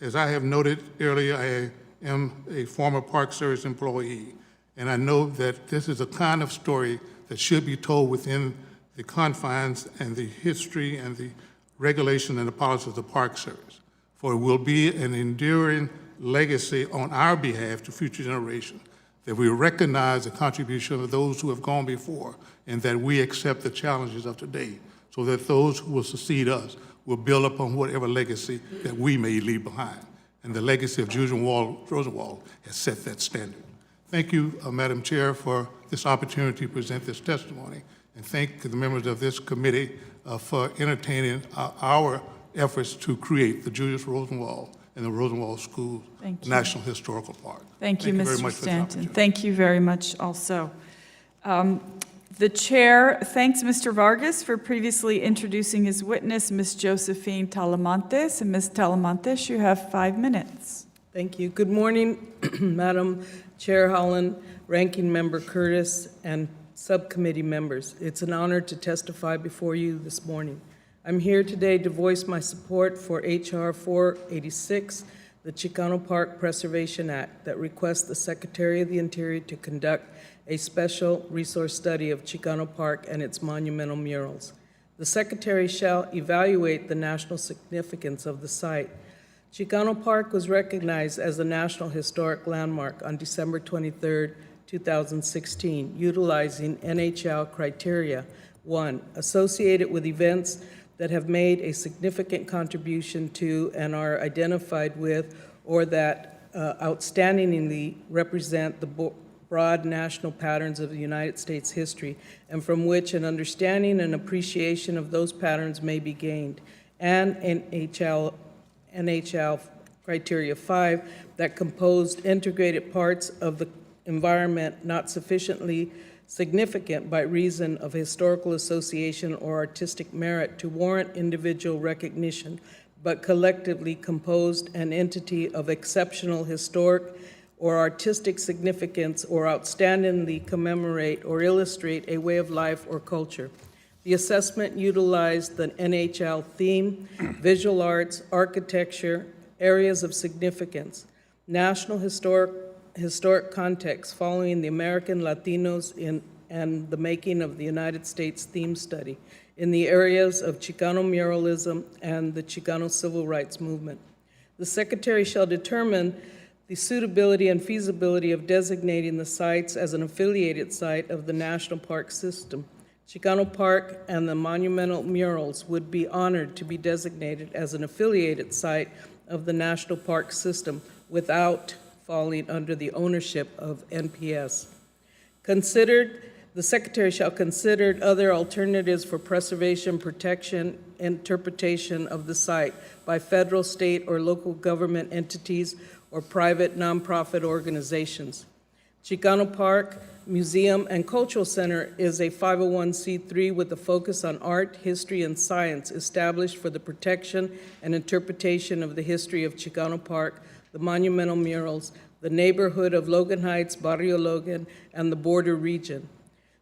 as I have noted earlier, I am a former Park Service employee, and I know that this is a kind of story that should be told within the confines and the history and the regulation and the policy of the Park Service, for it will be an enduring legacy on our behalf to future generations, that we recognize the contribution of those who have gone before and that we accept the challenges of today so that those who will succeed us will build upon whatever legacy that we may leave behind. And the legacy of Julian Rosenwald has set that standard. Thank you, Madam Chair, for this opportunity to present this testimony. And thank the members of this committee for entertaining our efforts to create the Julius Rosenwald and the Rosenwald School National Historical Park. Thank you, very Mr. much for this Stanton. opportunity. Thank you very much also. The chair thanks Mr. Vargas for previously introducing his witness, Ms. Josephine Talamantes. And Ms. Talamantes, you have 5 minutes. Thank you. Good morning, Madam Chair Holland, Ranking Member Curtis, and subcommittee members. It's an honor to testify before you this morning. I'm here today to voice my support for H.R. 486, the Chicano Park Preservation Act, that requests the Secretary of the Interior to conduct a special resource study of Chicano Park and its monumental murals. The Secretary shall evaluate the national significance of the site. Chicano Park was recognized as a National Historic Landmark on December 23, 2016, utilizing NHL criteria. 1, associated with events that have made a significant contribution to and are identified with or that outstandingly represent the broad national patterns of the United States history and from which an understanding and appreciation of those patterns may be gained. And NHL criteria 5, that composed integrated parts of the environment not sufficiently significant by reason of historical association or artistic merit to warrant individual recognition, but collectively composed an entity of exceptional historic or artistic significance or outstandingly commemorate or illustrate a way of life or culture. The assessment utilized the NHL theme, visual arts, architecture, areas of significance, national historic context following the American Latinos and the making of the United States theme study in the areas of Chicano muralism and the Chicano civil rights movement. The Secretary shall determine the suitability and feasibility of designating the sites as an affiliated site of the National Park System. Chicano Park and the monumental murals would be honored to be designated as an affiliated site of the National Park System without falling under the ownership of NPS. The Secretary shall consider other alternatives for preservation, protection, interpretation of the site by federal, state, or local government entities or private nonprofit organizations. Chicano Park Museum and Cultural Center is a 501c3 with a focus on art, history, and science established for the protection and interpretation of the history of Chicano Park, the monumental murals, the neighborhood of Logan Heights, Barrio Logan, and the border region.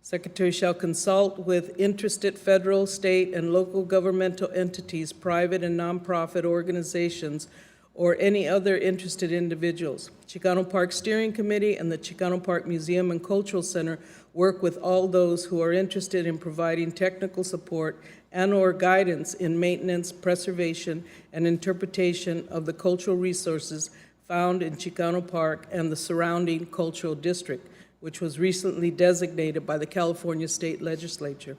Secretary shall consult with interested federal, state, and local governmental entities, private and nonprofit organizations, or any other interested individuals. Chicano Park Steering Committee and the Chicano Park Museum and Cultural Center work with all those who are interested in providing technical support and/or guidance in maintenance, preservation, and interpretation of the cultural resources found in Chicano Park and the surrounding cultural district, which was recently designated by the California State Legislature.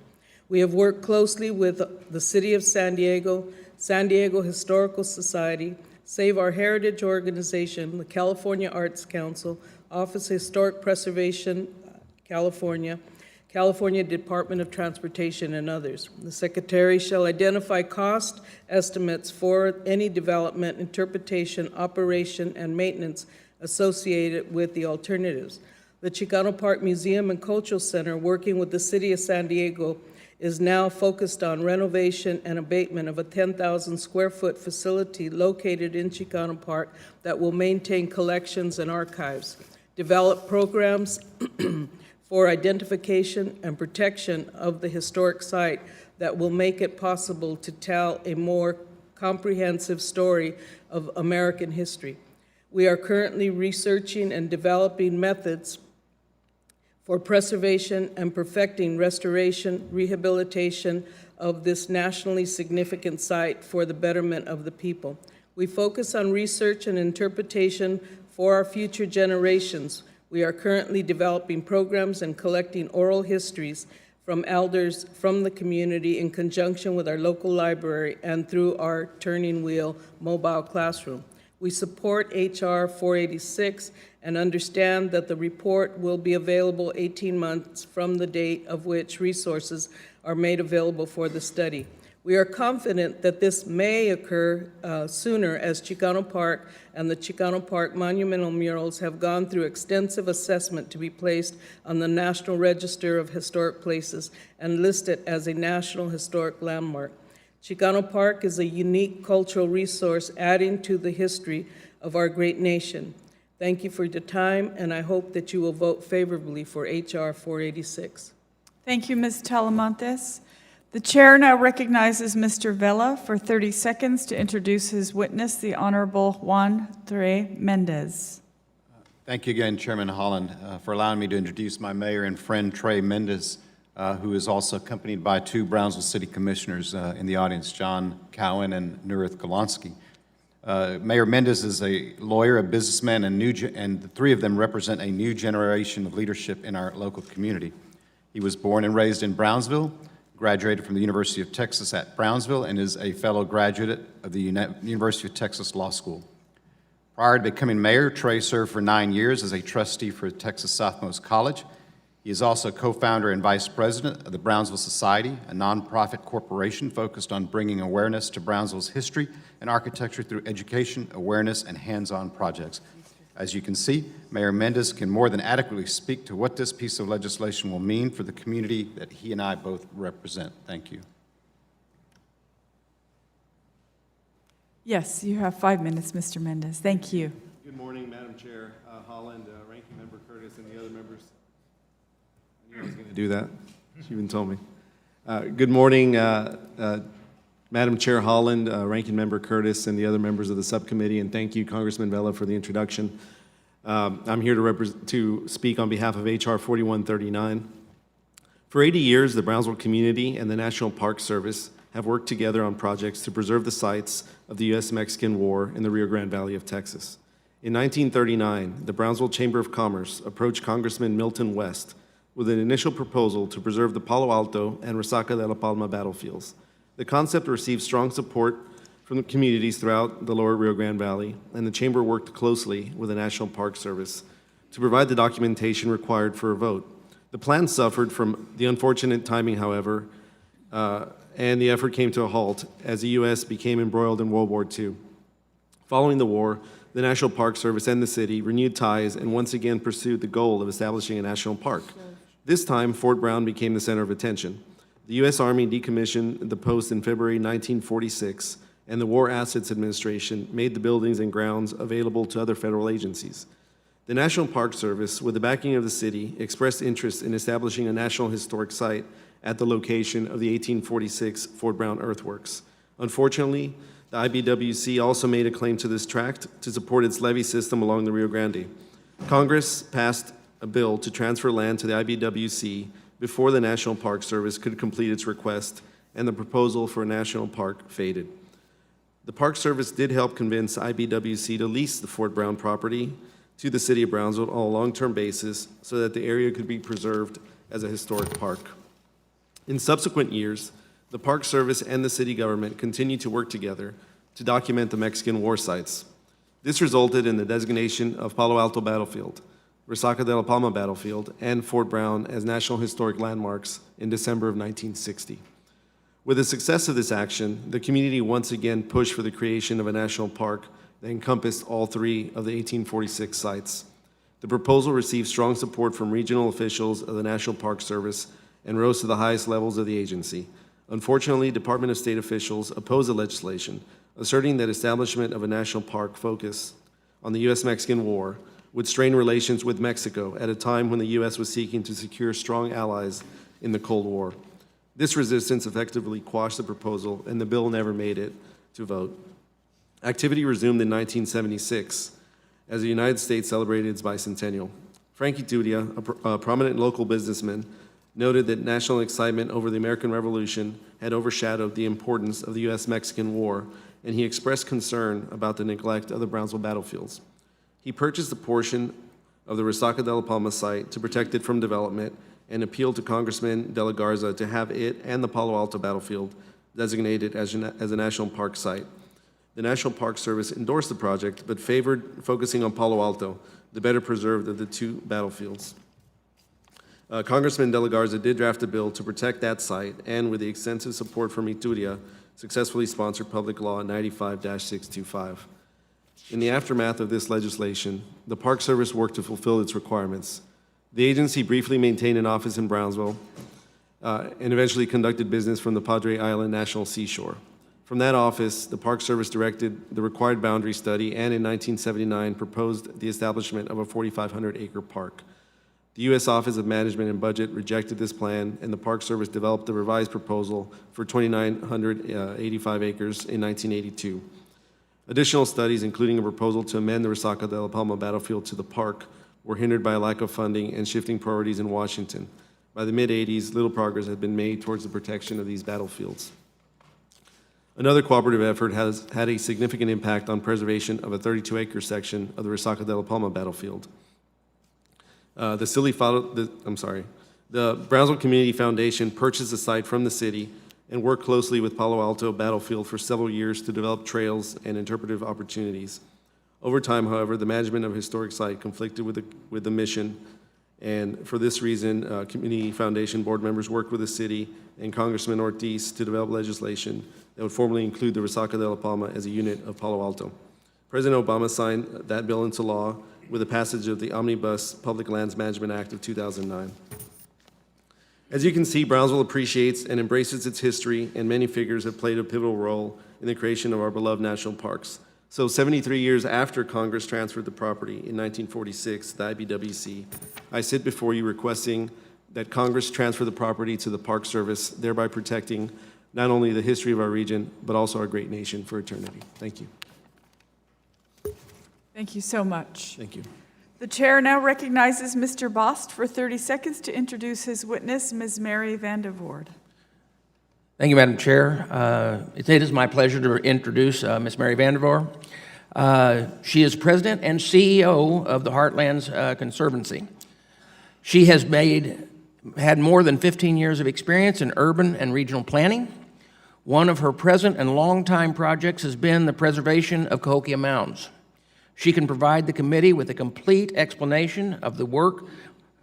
We have worked closely with the City of San Diego Historical Society, Save Our Heritage Organization, the California Arts Council, Office of Historic Preservation, California, California Department of Transportation, and others. The Secretary shall identify cost estimates for any development, interpretation, operation, and maintenance associated with the alternatives. The Chicano Park Museum and Cultural Center, working with the City of San Diego, is now focused on renovation and abatement of a 10,000 square foot facility located in Chicano Park that will maintain collections and archives, develop programs for identification and protection of the historic site that will make it possible to tell a more comprehensive story of American history. We are currently researching and developing methods for preservation and perfecting restoration, rehabilitation of this nationally significant site for the betterment of the people. We focus on research and interpretation for our future generations. We are currently developing programs and collecting oral histories from elders from the community in conjunction with our local library and through our Turning Wheel mobile classroom. We support H.R. 486 and understand that the report will be available 18 months from the date of which resources are made available for the study. We are confident that this may occur sooner, as Chicano Park and the Chicano Park monumental murals have gone through extensive assessment to be placed on the National Register of Historic Places and listed as a National Historic Landmark. Chicano Park is a unique cultural resource adding to the history of our great nation. Thank you for your time, and I hope that you will vote favorably for H.R. 486. Thank you, Ms. Talamantes. The chair now recognizes Mr. Vela for 30 seconds to introduce his witness, the Honorable Juan Tre Mendez. Thank you again, Chairman Holland, for allowing me to introduce my mayor and friend, Trey Mendez, who is also accompanied by two Brownsville City Commissioners in the audience, John Cowan and Nurith Golonsky. Mayor Mendez is a lawyer, a businessman, and the three of them represent a new generation of leadership in our local community. He was born and raised in Brownsville, graduated from the University of Texas at Brownsville, and is a fellow graduate of the University of Texas Law School. Prior to becoming mayor, Trey served for 9 years as a trustee for Texas Southmost College. He is also co-founder and vice president of the Brownsville Society, a nonprofit corporation focused on bringing awareness to Brownsville's history and architecture through education, awareness, and hands-on projects. As you can see, Mayor Mendez can more than adequately speak to what this piece of legislation will mean for the community that he and I both represent. Thank you. Yes, you have 5 minutes, Mr. Mendez. Thank you. Good morning, Madam Chair Holland, Ranking Member Curtis, and the other members. I knew I was going to do that. She even told me. Good morning, Madam Chair Holland, Ranking Member Curtis, and the other members of the subcommittee, and thank you, Congressman Vela, for the introduction. I'm here to speak on behalf of H.R. 4139. For 80 years, the Brownsville community and the National Park Service have worked together on projects to preserve the sites of the U.S.-Mexican War in the Rio Grande Valley of Texas. In 1939, the Brownsville Chamber of Commerce approached Congressman Milton West with an initial proposal to preserve the Palo Alto and Resaca de la Palma battlefields. The concept received strong support from the communities throughout the lower Rio Grande Valley, and the Chamber worked closely with the National Park Service to provide the documentation required for a vote. The plan suffered from the unfortunate timing, however, and the effort came to a halt as the U.S. became embroiled in World War II. Following the war, the National Park Service and the city renewed ties and once again pursued the goal of establishing a national park. This time, Fort Brown became the center of attention. The U.S. Army decommissioned the post in February 1946, and the War Assets Administration made the buildings and grounds available to other federal agencies. The National Park Service, with the backing of the city, expressed interest in establishing a National Historic Site at the location of the 1846 Fort Brown Earthworks. Unfortunately, the IBWC also made a claim to this tract to support its levee system along the Rio Grande. Congress passed a bill to transfer land to the IBWC before the National Park Service could complete its request, and the proposal for a national park faded. The Park Service did help convince IBWC to lease the Fort Brown property to the city of Brownsville on a long-term basis so that the area could be preserved as a historic park. In subsequent years, the Park Service and the city government continued to work together to document the Mexican war sites. This resulted in the designation of Palo Alto Battlefield, Resaca de la Palma Battlefield, and Fort Brown as National Historic Landmarks in December of 1960. With the success of this action, the community once again pushed for the creation of a national park that encompassed all three of the 1846 sites. The proposal received strong support from regional officials of the National Park Service and rose to the highest levels of the agency. Unfortunately, Department of State officials opposed the legislation, asserting that establishment of a national park focused on the U.S.-Mexican War would strain relations with Mexico at a time when the U.S. was seeking to secure strong allies in the Cold War. This resistance effectively quashed the proposal, and the bill never made it to vote. Activity resumed in 1976 as the United States celebrated its bicentennial. Frankie Tudia, a prominent local businessman, noted that national excitement over the American Revolution had overshadowed the importance of the U.S.-Mexican War, and he expressed concern about the neglect of the Brownsville battlefields. He purchased a portion of the Resaca de la Palma site to protect it from development and appealed to Congressman De La Garza to have it and the Palo Alto battlefield designated as a national park site. The National Park Service endorsed the project, but favored focusing on Palo Alto, the better preserved of the two battlefields. Congressman De La Garza did draft a bill to protect that site, and with the extensive support from Ituria, successfully sponsored Public Law 95-625. In the aftermath of this legislation, the Park Service worked to fulfill its requirements. The agency briefly maintained an office in Brownsville and eventually conducted business from the Padre Island National Seashore. From that office, the Park Service directed the required boundary study and in 1979 proposed the establishment of a 4,500-acre park. The U.S. Office of Management and Budget rejected this plan, and the Park Service developed a revised proposal for 2,985 acres in 1982. Additional studies, including a proposal to amend the Resaca de la Palma battlefield to the park, were hindered by a lack of funding and shifting priorities in Washington. By the mid-'80s, little progress had been made towards the protection of these battlefields. Another cooperative effort has had a significant impact on preservation of a 32-acre section of the Resaca de la Palma battlefield. The Brownsville Community Foundation purchased the site from the city and worked closely with Palo Alto Battlefield for several years to develop trails and interpretive opportunities. Over time, however, the management of a historic site conflicted with the mission, and for this reason, Community Foundation board members worked with the city and Congressman Ortiz to develop legislation that would formally include the Resaca de la Palma as a unit of Palo Alto. President Obama signed that bill into law with the passage of the Omnibus Public Lands Management Act of 2009. As you can see, Brownsville appreciates and embraces its history, and many figures have played a pivotal role in the creation of our beloved national parks. So 73 years after Congress transferred the property in 1946, the IBWC, I sit before you requesting that Congress transfer the property to the Park Service, thereby protecting not only the history of our region, but also our great nation for eternity. Thank you. Thank you so much. Thank you. The chair now recognizes Mr. Bost for 30 seconds to introduce his witness, Ms. Mary Vandervoort. Thank you, Madam Chair. It is my pleasure to introduce Ms. Mary Vandervoort. She is President and CEO of the Heartlands Conservancy. She has had more than 15 years of experience in urban and regional planning. One of her present and longtime projects has been the preservation of Cahokia Mounds. She can provide the committee with a complete explanation of the work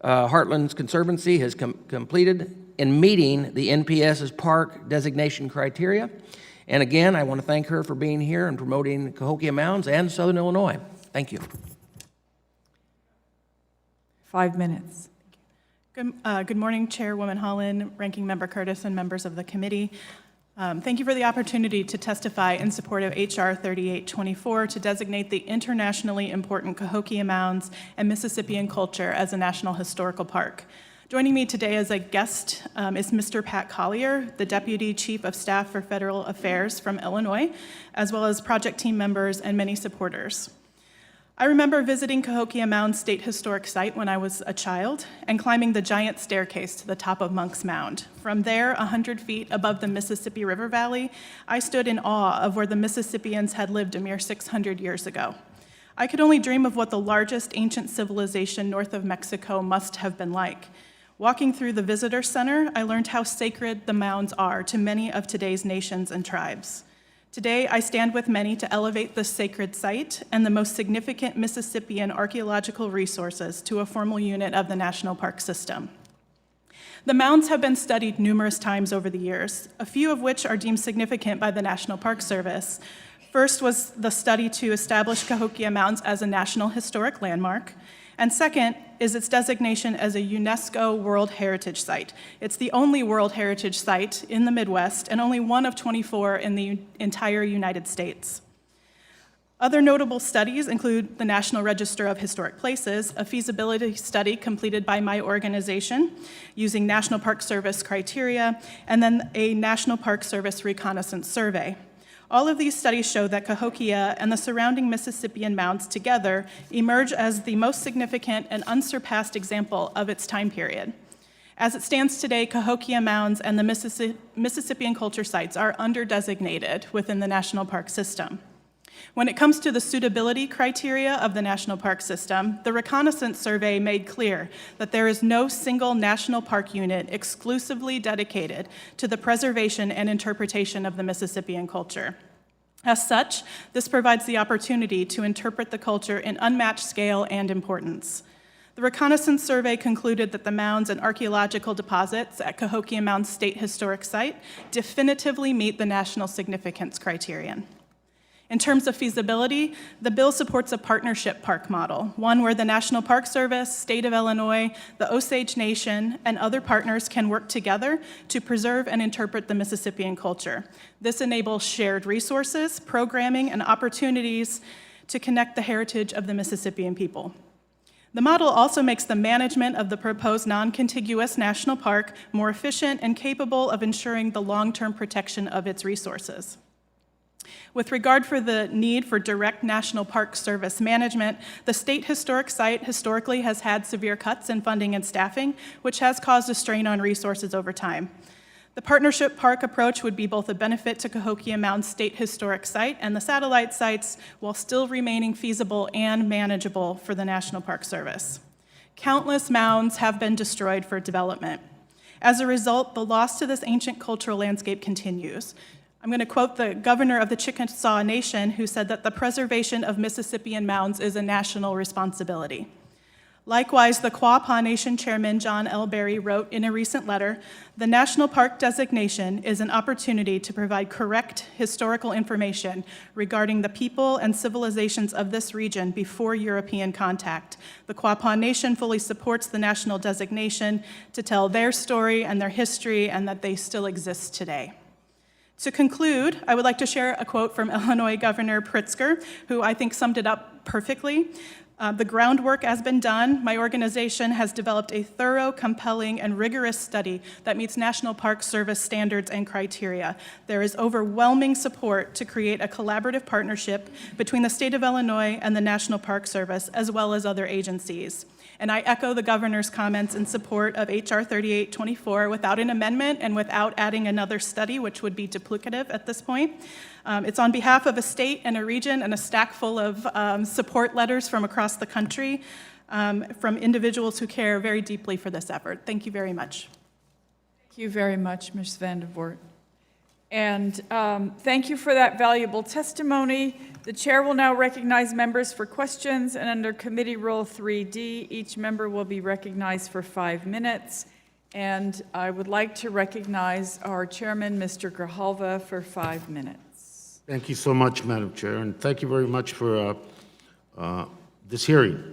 Heartlands Conservancy has completed in meeting the NPS's park designation criteria. And again, I want to thank her for being here and promoting Cahokia Mounds and Southern Illinois. Thank you. 5 minutes. Good morning, Chairwoman Holland, Ranking Member Curtis, and members of the committee. Thank you for the opportunity to testify in support of H.R. 3824 to designate the internationally important Cahokia Mounds and Mississippian culture as a National Historical Park. Joining me today as a guest is Mr. Pat Collier, the Deputy Chief of Staff for Federal Affairs from Illinois, as well as project team members and many supporters. I remember visiting Cahokia Mound State Historic Site when I was a child and climbing the giant staircase to the top of Monk's Mound. From there, 100 feet above the Mississippi River Valley, I stood in awe of where the Mississippians had lived a mere 600 years ago. I could only dream of what the largest ancient civilization north of Mexico must have been like. Walking through the visitor center, I learned how sacred the mounds are to many of today's nations and tribes. Today, I stand with many to elevate this sacred site and the most significant Mississippian archaeological resources to a formal unit of the National Park System. The mounds have been studied numerous times over the years, a few of which are deemed significant by the National Park Service. First was the study to establish Cahokia Mounds as a National Historic Landmark, and second is its designation as a UNESCO World Heritage Site. It's the only World Heritage Site in the Midwest and only one of 24 in the entire United States. Other notable studies include the National Register of Historic Places, a feasibility study completed by my organization using National Park Service criteria, and then a National Park Service reconnaissance survey. All of these studies show that Cahokia and the surrounding Mississippian mounds together emerge as the most significant and unsurpassed example of its time period. As it stands today, Cahokia Mounds and the Mississippian culture sites are under-designated within the National Park System. When it comes to the suitability criteria of the National Park System, the reconnaissance survey made clear that there is no single national park unit exclusively dedicated to the preservation and interpretation of the Mississippian culture. As such, this provides the opportunity to interpret the culture in unmatched scale and importance. The reconnaissance survey concluded that the mounds and archaeological deposits at Cahokia Mounds State Historic Site definitively meet the national significance criterion. In terms of feasibility, the bill supports a partnership park model, one where the National Park Service, State of Illinois, the Osage Nation, and other partners can work together to preserve and interpret the Mississippian culture. This enables shared resources, programming, and opportunities to connect the heritage of the Mississippian people. The model also makes the management of the proposed non-contiguous national park more efficient and capable of ensuring the long-term protection of its resources. With regard for the need for direct National Park Service management, the State Historic Site historically has had severe cuts in funding and staffing, which has caused a strain on resources over time. The partnership park approach would be both a benefit to Cahokia Mounds State Historic Site and the satellite sites, while still remaining feasible and manageable for the National Park Service. Countless mounds have been destroyed for development. As a result, the loss to this ancient cultural landscape continues. I'm going to quote the governor of the Chickasaw Nation, who said that the preservation of Mississippian mounds is a national responsibility. Likewise, the Quapaw Nation Chairman John L. Berry wrote in a recent letter, "The National Park designation is an opportunity to provide correct historical information regarding the people and civilizations of this region before European contact. The Quapaw Nation fully supports the national designation to tell their story and their history, and that they still exist today." To conclude, I would like to share a quote from Illinois Governor Pritzker, who I think summed it up perfectly. The groundwork has been done. My organization has developed a thorough, compelling, and rigorous study that meets National Park Service standards and criteria. There is overwhelming support to create a collaborative partnership between the state of Illinois and the National Park Service, as well as other agencies. And I echo the governor's comments in support of H.R. 3824 without an amendment and without adding another study, which would be duplicative at this point. It's on behalf of a state and a region and a stack full of support letters from across the country from individuals who care very deeply for this effort. Thank you very much. Thank you very much, Ms. Vandervoort. And thank you for that valuable testimony. The chair will now recognize members for questions, and under Committee Rule 3D, each member will be recognized for 5 minutes. And I would like to recognize our chairman, Mr. Grijalva, for 5 minutes. Thank you so much, Madam Chair, and thank you very much for this hearing.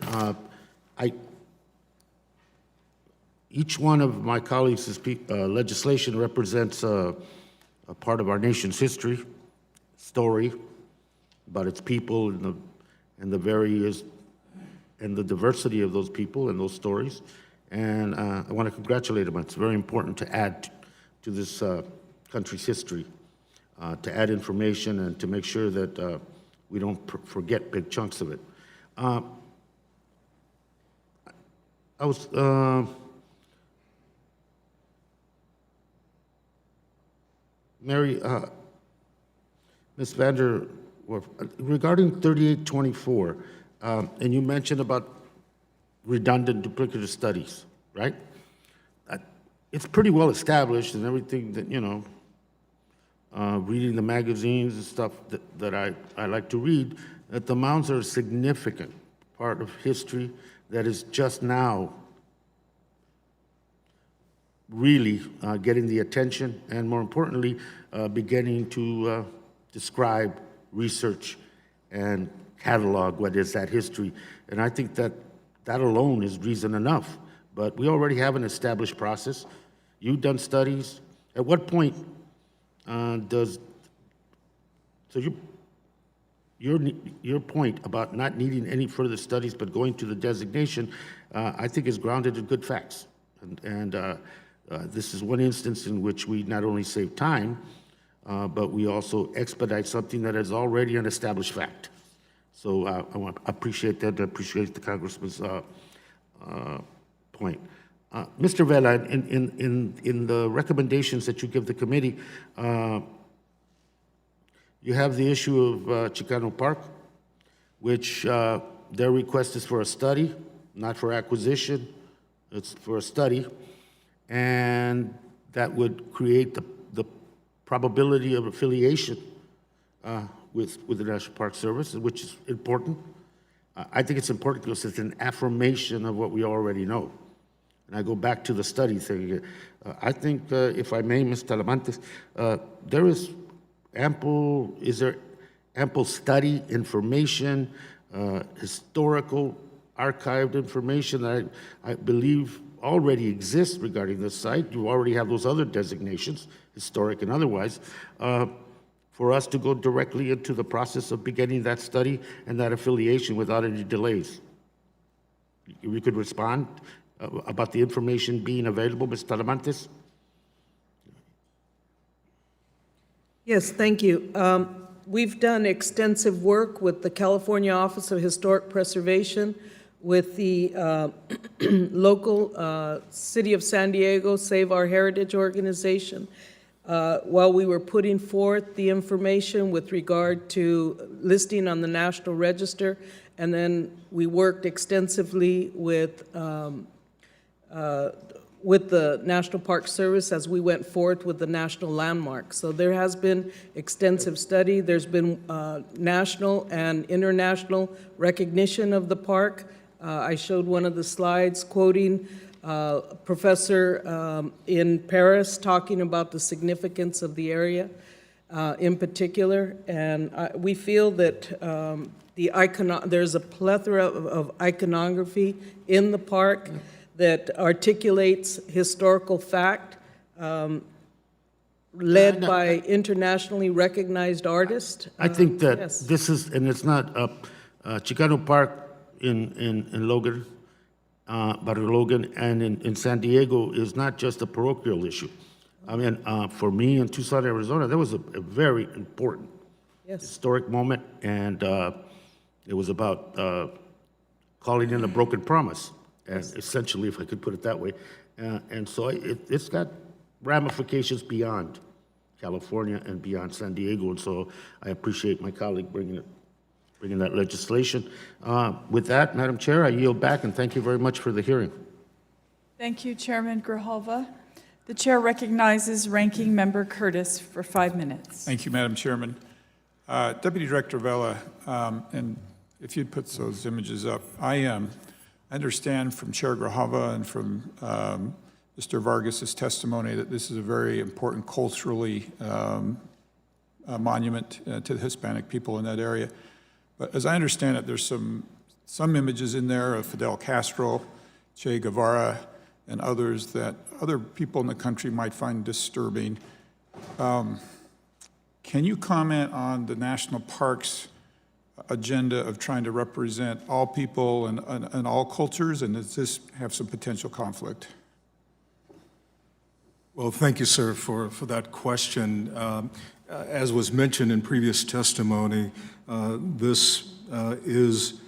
Each one of my colleagues' legislation represents a part of our nation's history, story, about its people and the various and the diversity of those people and those stories. And I want to congratulate them. It's very important to add to this country's history, to add information and to make sure that we don't forget big chunks of it. Mary, Ms. Vander, regarding 3824, and you mentioned about redundant duplicative studies, right? It's pretty well established and everything that, you know, reading the magazines and stuff that I like to read, that the mounds are a significant part of history that is just now really getting the attention and, more importantly, beginning to describe, research, and catalog what is that history. And I think that that alone is reason enough. But we already have an established process. You've done studies. At what point your point about not needing any further studies but going to the designation, I think is grounded in good facts. And this is one instance in which we not only save time, but we also expedite something that is already an established fact. So I appreciate that. I appreciate the Congressman's point. Mr. Vela, in the recommendations that you give the committee, you have the issue of Chicano Park, which their request is for a study, not for acquisition. It's for a study. And that would create the probability of affiliation with the National Park Service, which is important. I think it's important because it's an affirmation of what we already know. And I go back to the study thing. I think, if I may, Ms. Talamantes, is there ample study, information, historical, archived information that I believe already exists regarding this site? You already have those other designations, historic and otherwise, for us to go directly into the process of beginning that study and that affiliation without any delays. We could respond about the information being available, Ms. Talamantes? Yes, thank you. We've done extensive work with the California Office of Historic Preservation, with the local City of San Diego Save Our Heritage organization, while we were putting forth the information with regard to listing on the National Register. And then we worked extensively with the National Park Service as we went forth with the national landmarks. So there has been extensive study. There's been national and international recognition of the park. I showed one of the slides quoting a professor in Paris talking about the significance of the area in particular. And we feel that there's a plethora of iconography in the park that articulates historical fact, led by internationally recognized artists. I think that yes. this is, and it's not Chicano Park in Logan, Barrio Logan, and in San Diego is not just a parochial issue. I mean, for me in Tucson, Arizona, that was a very important historic moment, and it was about calling in a broken promise, and essentially, if I could put it that way. And so it's got ramifications beyond California and beyond San Diego, and so I appreciate my colleague bringing that legislation. With that, Madam Chair, I yield back, and thank you very much for the hearing. Thank you, Chairman Grijalva. The chair recognizes Ranking Member Curtis for 5 minutes. Thank you, Madam Chairman. Deputy Director Vela, and if you'd put those images up, I understand from Chair Grijalva and from Mr. Vargas's testimony that this is a very important culturally monument to the Hispanic people in that area. But as I understand it, there's some images in there of Fidel Castro, Che Guevara, and others that other people in the country might find disturbing. Can you comment on the national parks agenda of trying to represent all people and all cultures, and does this have some potential conflict? Well, thank you, sir, for that question. As was mentioned in previous testimony, this is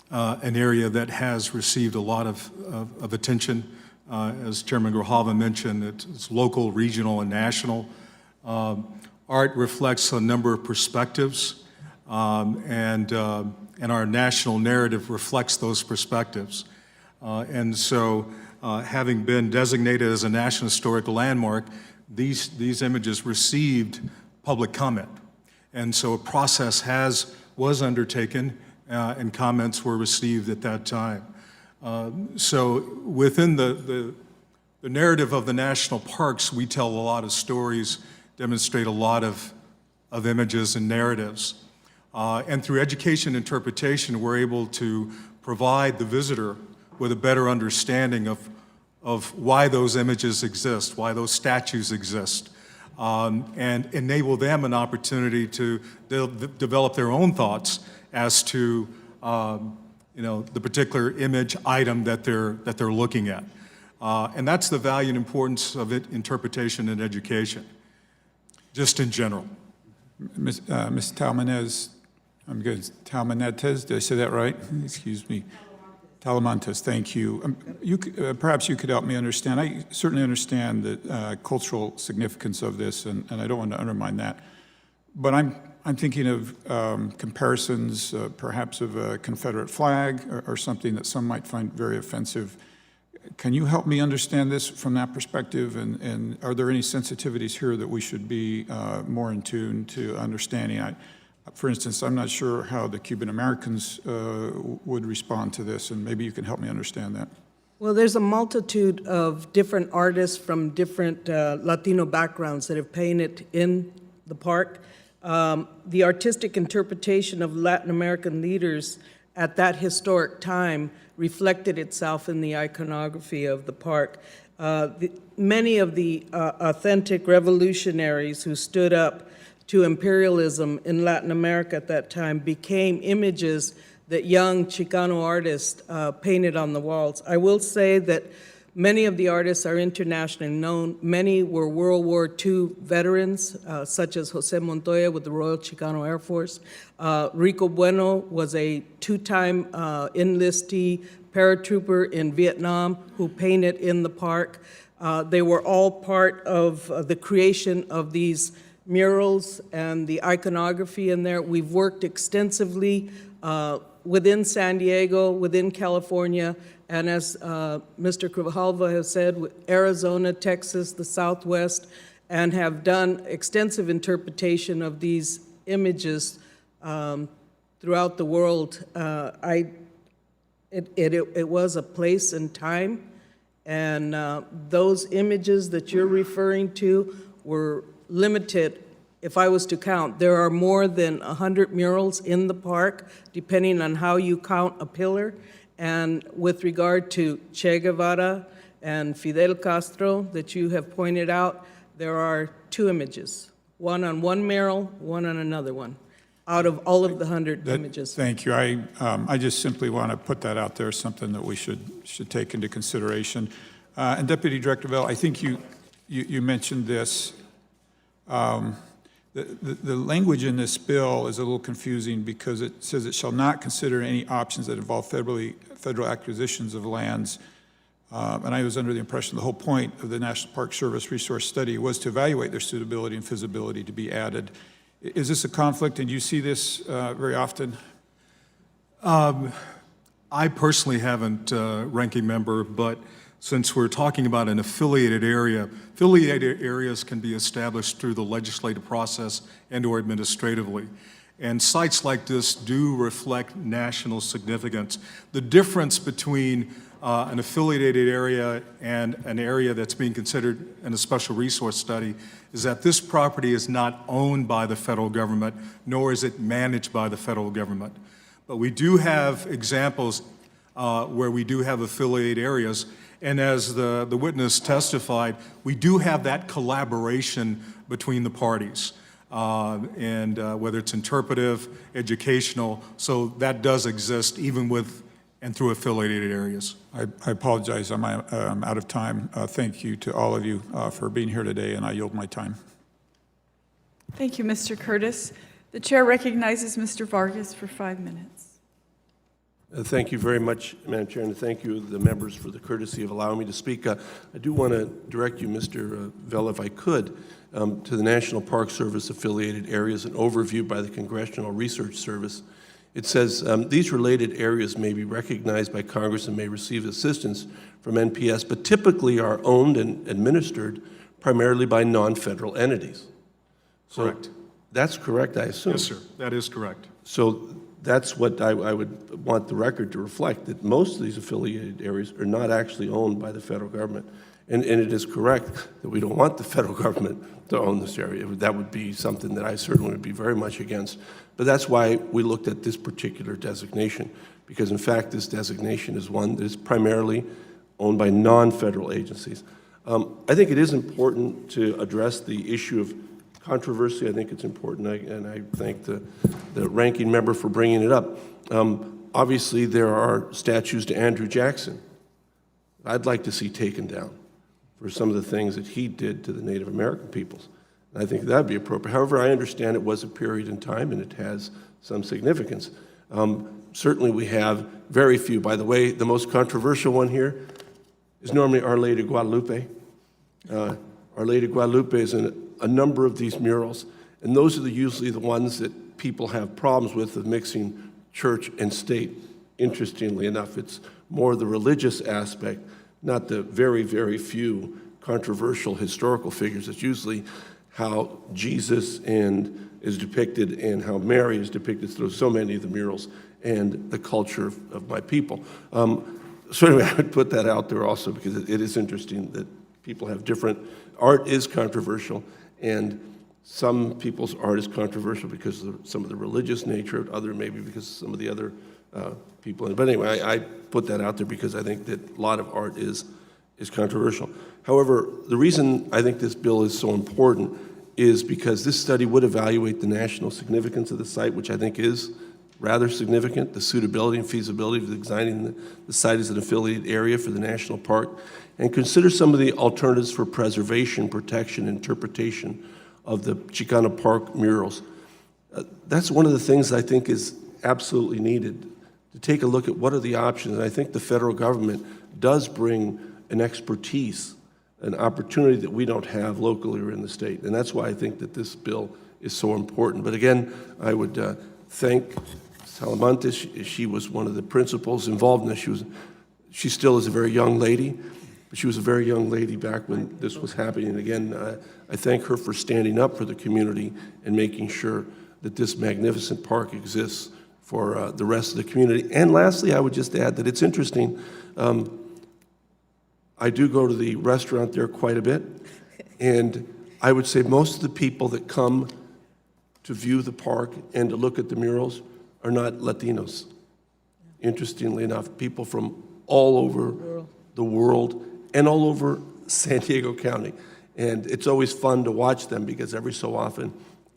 an area that has received a lot of attention. As Chairman Grijalva mentioned, it's local, regional, and national. Art reflects a number of perspectives, and our national narrative reflects those perspectives. And so, having been designated as a National Historical Landmark, these images received public comment. And so a process was undertaken, and comments were received at that time. So within the narrative of the national parks, we tell a lot of stories, demonstrate a lot of images and narratives. And through education interpretation, we're able to provide the visitor with a better understanding of why those images exist, why those statues exist, and enable them an opportunity to develop their own thoughts as to the particular image item that they're looking at. And that's the value and importance of interpretation and education, just in general. Ms. Talmanez, I'm good. Talmanetes, did I say that right? Excuse me. Talamantes, thank you. Perhaps you could help me understand. I certainly understand the cultural significance of this, and I don't want to undermine that. But I'm thinking of comparisons, perhaps of a Confederate flag or something that some might find very offensive. Can you help me understand this from that perspective? And are there any sensitivities here that we should be more in tune to understanding? For instance, I'm not sure how the Cuban Americans would respond to this, and maybe you can help me understand that. Well, there's a multitude of different artists from different Latino backgrounds that have painted in the park. The artistic interpretation of Latin American leaders at that historic time reflected itself in the iconography of the park. Many of the authentic revolutionaries who stood up to imperialism in Latin America at that time became images that young Chicano artists painted on the walls. I will say that many of the artists are internationally known. Many were World War II veterans, such as Jose Montoya with the Royal Chicano Air Force. Rico Bueno was a two-time enlistee paratrooper in Vietnam who painted in the park. They were all part of the creation of these murals and the iconography in there. We've worked extensively within San Diego, within California, and as Mr. Grijalva has said, with Arizona, Texas, the Southwest, and have done extensive interpretation of these images throughout the world. It was a place and time, and those images that you're referring to were limited. If I was to count, there are more than 100 murals in the park, depending on how you count a pillar. And with regard to Che Guevara and Fidel Castro that you have pointed out, there are two images, one on one mural, one on another one, out of all of the 100 images. Thank you. I just simply want to put that out there, something that we should take into consideration. And Deputy Director Bell, I think you mentioned this. The language in this bill is a little confusing because it says it shall not consider any options that involve federal acquisitions of lands. And I was under the impression the whole point of the National Park Service Resource Study was to evaluate their suitability and feasibility to be added. Is this a conflict, and do you see this very often? I personally haven't, ranking member, but since we're talking about an affiliated area, affiliated areas can be established through the legislative process and/or administratively. And sites like this do reflect national significance. The difference between an affiliated area and an area that's being considered in a special resource study is that this property is not owned by the federal government, nor is it managed by the federal government. But we do have examples where we do have affiliated areas, And as the witness testified, we do have that collaboration between the parties, and whether it's interpretive, educational, so that does exist even with and through affiliated areas. I apologize, I'm out of time. Thank you to all of you for being here today, and I yield my time. Thank you, Mr. Curtis. The chair recognizes Mr. Vargas for 5 minutes. Thank you very much, Madam Chair, and thank you, the members, for the courtesy of allowing me to speak. I do want to direct you, Mr. Vela, if I could, to the National Park Service affiliated areas, an overview by the Congressional Research Service. It says, these related areas may be recognized by Congress and may receive assistance from NPS, but typically are owned and administered primarily by non-federal entities. So Correct. That's correct, I assume. Yes, sir, that is correct. So that's what I would want the record to reflect, that most of these affiliated areas are not actually owned by the federal government. And it is correct that we don't want the federal government to own this area. That would be something that I certainly would be very much against. But that's why we looked at this particular designation, because in fact this designation is one that is primarily owned by non-federal agencies. I think it is important to address the issue of controversy. I think it's important, and I thank the ranking member for bringing it up. Obviously, there are statues to Andrew Jackson I'd like to see taken down for some of the things that he did to the Native American peoples. And I think that would be appropriate. However, I understand it was a period in time, and it has some significance. Certainly, we have very few. By the way, the most controversial one here is normally Our Lady of Guadalupe. Our Lady of Guadalupe is in a number of these murals, and those are usually the ones that people have problems with, of mixing church and state. Interestingly enough, it's more the religious aspect, not the very, very few controversial historical figures. It's usually how Jesus is depicted and how Mary is depicted through so many of the murals and the culture of my people. So anyway, I would put that out there also, because it is interesting that people have different, art is controversial, and some people's art is controversial because of some of the religious nature of other, maybe because of some of the other people. But anyway, I put that out there because I think that a lot of art is controversial. However, the reason I think this bill is so important is because this study would evaluate the national significance of the site, which I think is rather significant, the suitability and feasibility of designing the site as an affiliated area for the national park, and consider some of the alternatives for preservation, protection, interpretation of the Chicano Park murals. That's one of the things I think is absolutely needed, to take a look at what are the options. And I think the federal government does bring an expertise, an opportunity that we don't have locally or in the state. And that's why I think that this bill is so important. But again, I would thank Salamantes. She was one of the principals involved in this. She still is a very young lady, but she was a very young lady back when this was happening. And again, I thank her for standing up for the community and making sure that this magnificent park exists for the rest of the community. And lastly, I would just add that it's interesting. I do go to the restaurant there quite a bit, and I would say most of the people that come to view the park and to look at the murals are not Latinos. Interestingly enough, people from all over the world and all over San Diego County. And it's always fun to watch them, because every so often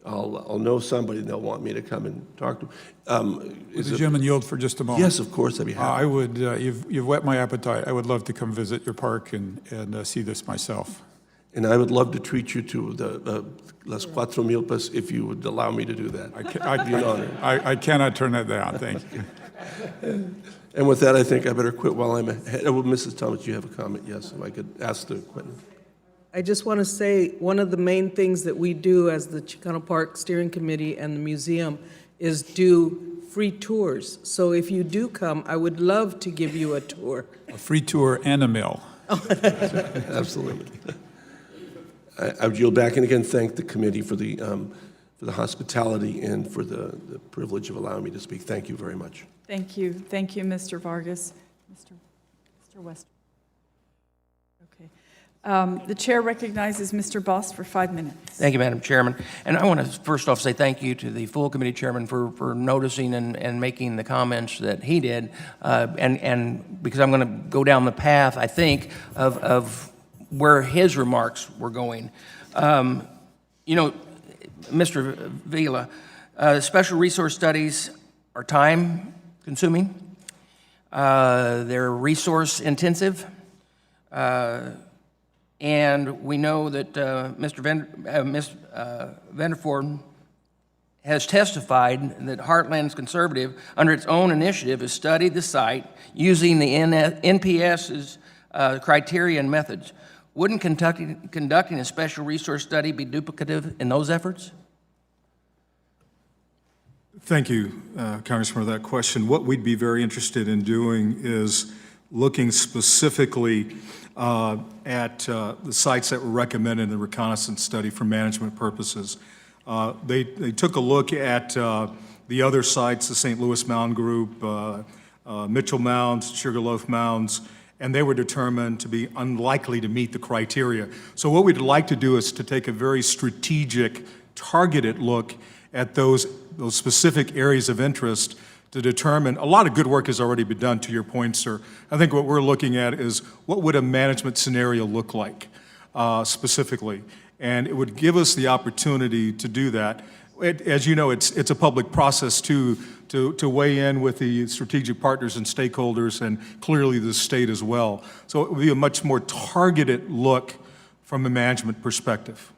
I'll know somebody and they'll want me to come and talk to them. Would the gentleman yield for just a moment? Yes, of course, I'd be happy. I would, you've whet my appetite. I would love to come visit your park and see this myself. And I would love to treat you to the Las Cuatro Milpas if you would allow me to do that. It'd be an honor. I cannot turn that down, thank you. And with that, I think I better quit while I'm ahead. Oh, Mrs. Thomas, you have a comment? Yes, if I could ask the witness. I just want to say, one of the main things that we do as the Chicano Park Steering Committee and the museum is do free tours. So if you do come, I would love to give you a tour. A free tour and a meal. Absolutely. I would yield back and again thank the committee for the hospitality and for the privilege of allowing me to speak. Thank you very much. Thank you, Mr. Vargas. Mr. West. Okay. The chair recognizes Mr. Boss for 5 minutes. Thank you, Madam Chairman. And I want to first off say thank you to the full committee chairman for noticing and making the comments that he did. And because I'm going to go down the path, I think, of where his remarks were going. You know, Mr. Vila, special resource studies are time-consuming. They're resource-intensive. And we know that Ms. Vandervoort has testified that Heartland's Conservative, under its own initiative, has studied the site using the NPS's criteria and methods. Wouldn't conducting a special resource study be duplicative in those efforts? Thank you, Congressman, for that question. What we'd be very interested in doing is looking specifically at the sites that were recommended in the reconnaissance study for management purposes. They took a look at the other sites, the St. Louis Mound Group, Mitchell Mounds, Sugarloaf Mounds, and they were determined to be unlikely to meet the criteria. So what we'd like to do is to take a very strategic, targeted look at those specific areas of interest to determine. A lot of good work has already been done, to your point, sir. I think what we're looking at is what would a management scenario look like specifically, and it would give us the opportunity to do that. As you know, it's a public process to weigh in with the strategic partners and stakeholders, and clearly the state as well. So it would be a much more targeted look from a management perspective.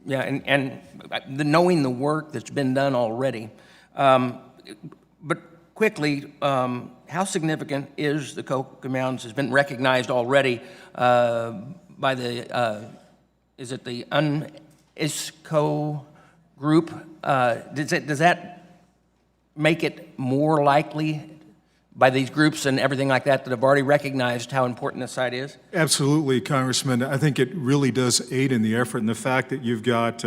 Yeah, and knowing the work that's been done already. But quickly, how significant is the Cahokia Mounds? Has been recognized already by the, is it the UNISCO group? Does that make it more likely by these groups and everything like that have already recognized how important this site is? Absolutely, Congressman. I think it really does aid in the effort, and the fact that you've got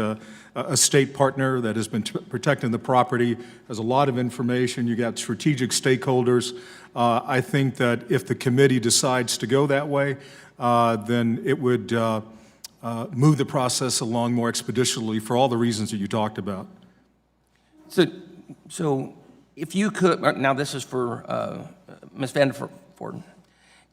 a state partner that has been protecting the property, has a lot of information, you got strategic stakeholders. I think that if the committee decides to go that way, then it would move the process along more expeditiously for all the reasons that you talked about. So if you could, now this is for Ms. Vandervoort,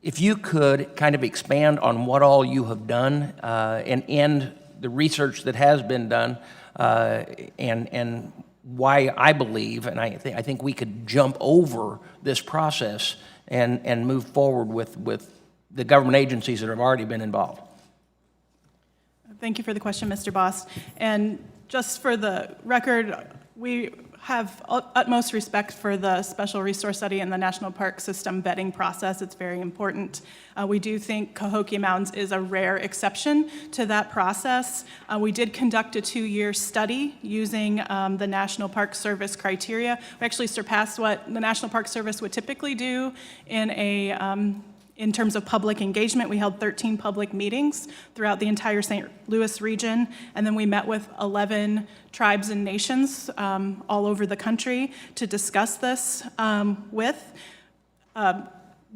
if you could kind of expand on what all you have done and the research that has been done and why I believe, and I think we could jump over this process and move forward with the government agencies that have already been involved. Thank you for the question, Mr. Boss. And just for the record, we have utmost respect for the special resource study and the National Park System vetting process. It's very important. We do think Cahokia Mounds is a rare exception to that process. We did conduct a 2-year study using the National Park Service criteria. We actually surpassed what the National Park Service would typically do in terms of public engagement. We held 13 public meetings throughout the entire St. Louis region, and then we met with 11 tribes and nations all over the country to discuss this with.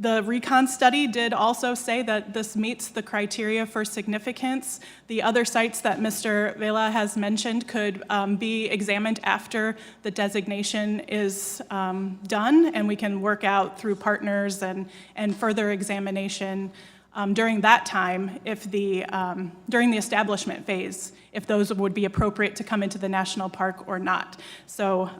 The recon study did also say that this meets the criteria for significance. The other sites that Mr. Vela has mentioned could be examined after the designation is done, and we can work out through partners and further examination during that time if during the establishment phase, if those would be appropriate to come into the national park or not. So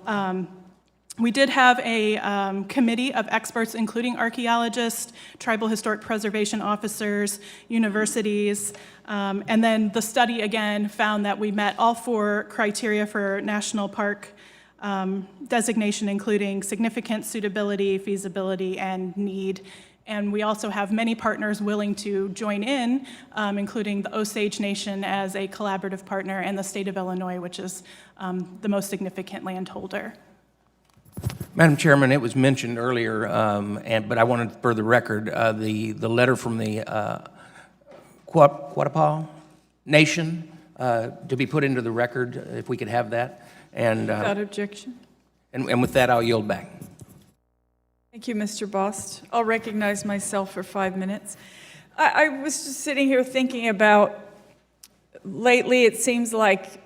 we did have a committee of experts, including archaeologists, tribal historic preservation officers, universities, and then the study again found that we met all 4 criteria for national park designation, including significance, suitability, feasibility, and need. And we also have many partners willing to join in, including the Osage Nation as a collaborative partner and the state of Illinois, which is the most significant landholder. Madam Chairman, it was mentioned earlier, but I wanted for the record, the letter from the Quattapah Nation to be put into the record, if we could have that. And, without objection. And with that, I'll yield back. Thank you, Mr. Bost. I'll recognize myself for 5 minutes. I was just sitting here thinking about, lately it seems like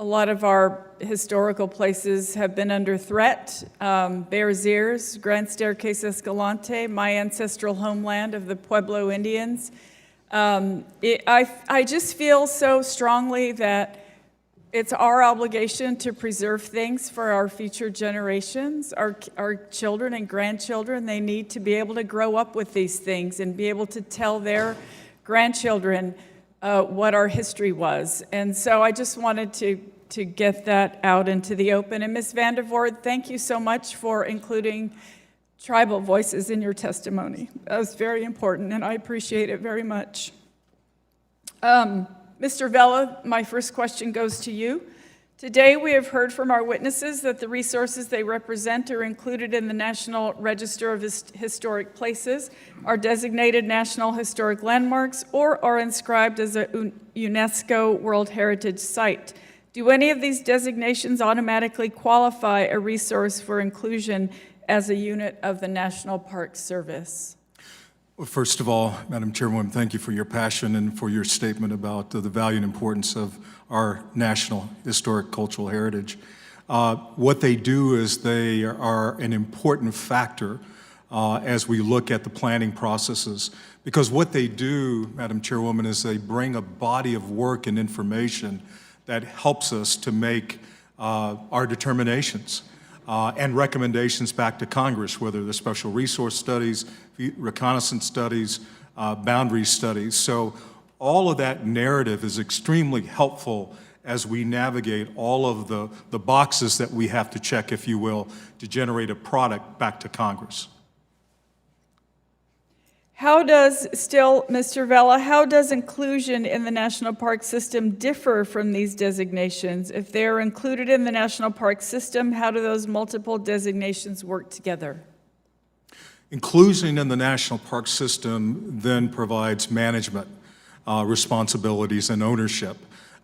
a lot of our historical places have been under threat. Bears Ears, Grand Staircase Escalante, my ancestral homeland of the Pueblo Indians. I just feel so strongly that it's our obligation to preserve things for our future generations, our children and grandchildren. They need to be able to grow up with these things and be able to tell their grandchildren what our history was. And so I just wanted to get that out into the open. And Ms. Vandervoort, thank you so much for including tribal voices in your testimony. That was very important, and I appreciate it very much. Mr. Vela, my first question goes to you. Today, we have heard from our witnesses that the resources they represent are included in the National Register of Historic Places, are designated National Historic Landmarks, or are inscribed as a UNESCO World Heritage Site. Do any of these designations automatically qualify a resource for inclusion as a unit of the National Park Service? Well, first of all, Madam Chairwoman, thank you for your passion and for your statement about the value and importance of our national historic cultural heritage. What they do is they are an important factor as we look at the planning processes, because what they do, Madam Chairwoman, is they bring a body of work and information that helps us to make our determinations and recommendations back to Congress, whether they're special resource studies, reconnaissance studies, boundary studies. So all of that narrative is extremely helpful as we navigate all of the boxes that we have to check, if you will, to generate a product back to Congress. How does, Mr. Vela, how does inclusion in the National Park System differ from these designations? If they're included in the National Park System, how do those multiple designations work together? Inclusion in the National Park System then provides management responsibilities and ownership.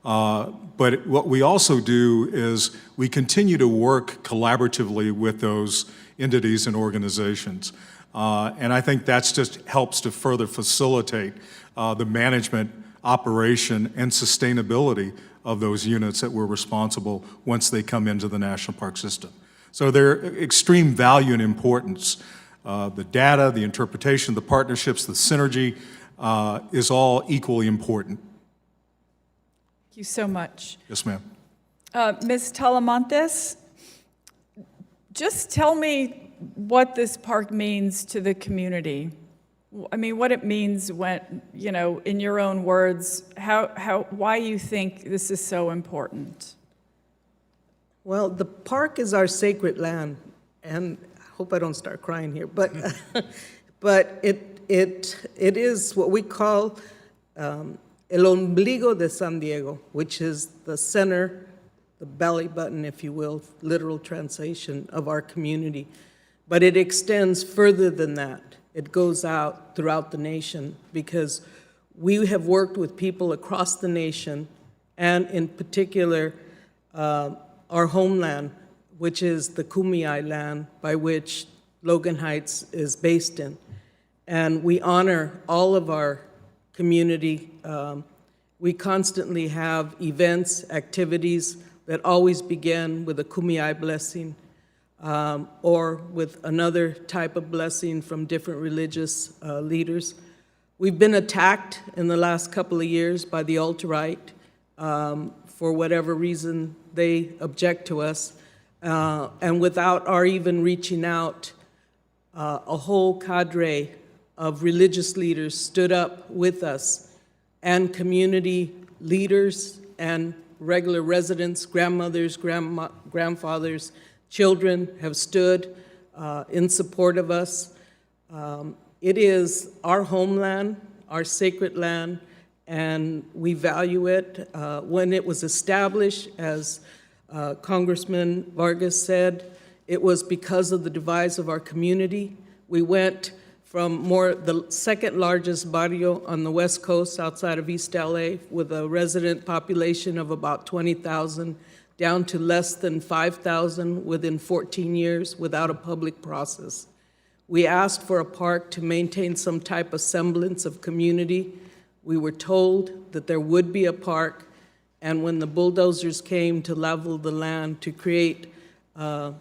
But what we also do is we continue to work collaboratively with those entities and organizations. And I think that just helps to further facilitate the management, operation, and sustainability of those units that we're responsible once they come into the National Park System. So they're extreme value and importance. The data, the interpretation, the partnerships, the synergy is all equally important. Thank you so much. Yes, ma'am. Ms. Talamantes, just tell me what this park means to the community. I mean, what it means when, in your own words, why you think this is so important. Well, the park is our sacred land, and I hope I don't start crying here, but but it is what we call el ombligo de San Diego, which is the center, the belly button, if you will, literal translation of our community. But it extends further than that. It goes out throughout the nation because we have worked with people across the nation, and in particular, our homeland, which is the Kumeyaay land by which Logan Heights is based in. And we honor all of our community. We constantly have events, activities that always begin with a Kumeyaay blessing or with another type of blessing from different religious leaders. We've been attacked in the last couple of years by the alt-right for whatever reason they object to us. And without our even reaching out, a whole cadre of religious leaders stood up with us, and community leaders and regular residents, grandmothers, grandfathers, children have stood in support of us. It is our homeland, our sacred land, and we value it. When it was established, as Congressman Vargas said, it was because of the demise of our community. We went from the second largest barrio on the West Coast outside of East LA with a resident population of about 20,000 down to less than 5,000 within 14 years without a public process. We asked for a park to maintain some type of semblance of community. We were told that there would be a park, and when the bulldozers came to level the land to create a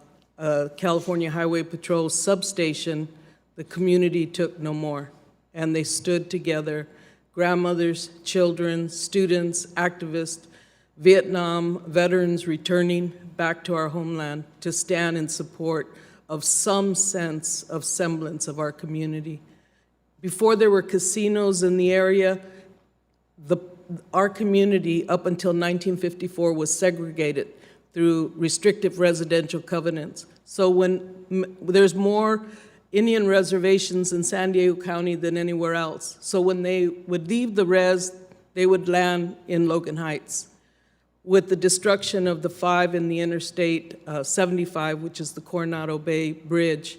California Highway Patrol substation, the community took no more. And they stood together, grandmothers, children, students, activists, Vietnam veterans returning back to our homeland to stand in support of some sense of semblance of our community. Before there were casinos in the area, our community up until 1954 was segregated through restrictive residential covenants. So when there's more Indian reservations in San Diego County than anywhere else. So when they would leave the res, they would land in Logan Heights. With the destruction of the 5 in the Interstate 75, which is the Coronado Bay Bridge,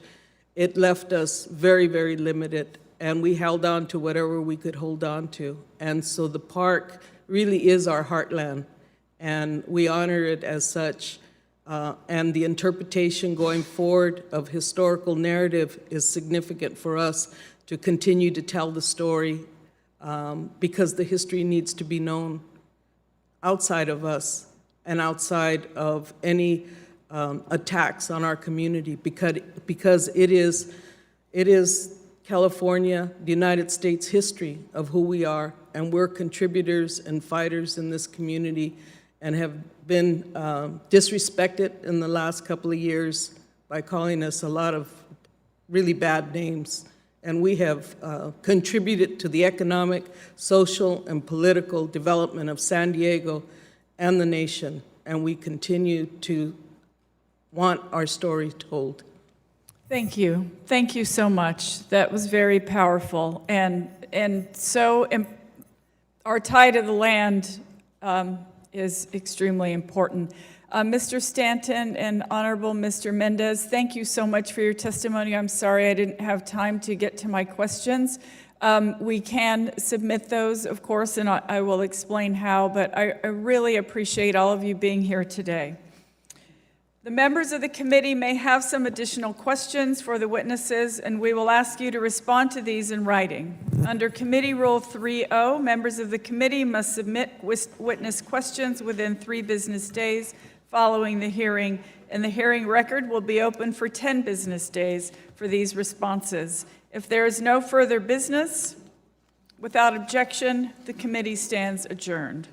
it left us very, very limited, and we held on to whatever we could hold on to. And so the park really is our heartland, and we honor it as such. And the interpretation going forward of historical narrative is significant for us to continue to tell the story because the history needs to be known outside of us and outside of any attacks on our community because it is California, the United States history of who we are, and we're contributors and fighters in this community and have been disrespected in the last couple of years by calling us a lot of really bad names. And we have contributed to the economic, social, and political development of San Diego and the nation, and we continue to want our story told. Thank you. Thank you so much. That was very powerful. And so our tie to the land is extremely important. Mr. Stanton and Honorable Mr. Mendez, thank you so much for your testimony. I'm sorry I didn't have time to get to my questions. We can submit those, of course, and I will explain how, but I really appreciate all of you being here today. The members of the committee may have some additional questions for the witnesses, and we will ask you to respond to these in writing. Under Committee Rule 3.0, members of the committee must submit witness questions within 3 business days following the hearing, and the hearing record will be open for 10 business days for these responses. If there is no further business, without objection, the committee stands adjourned.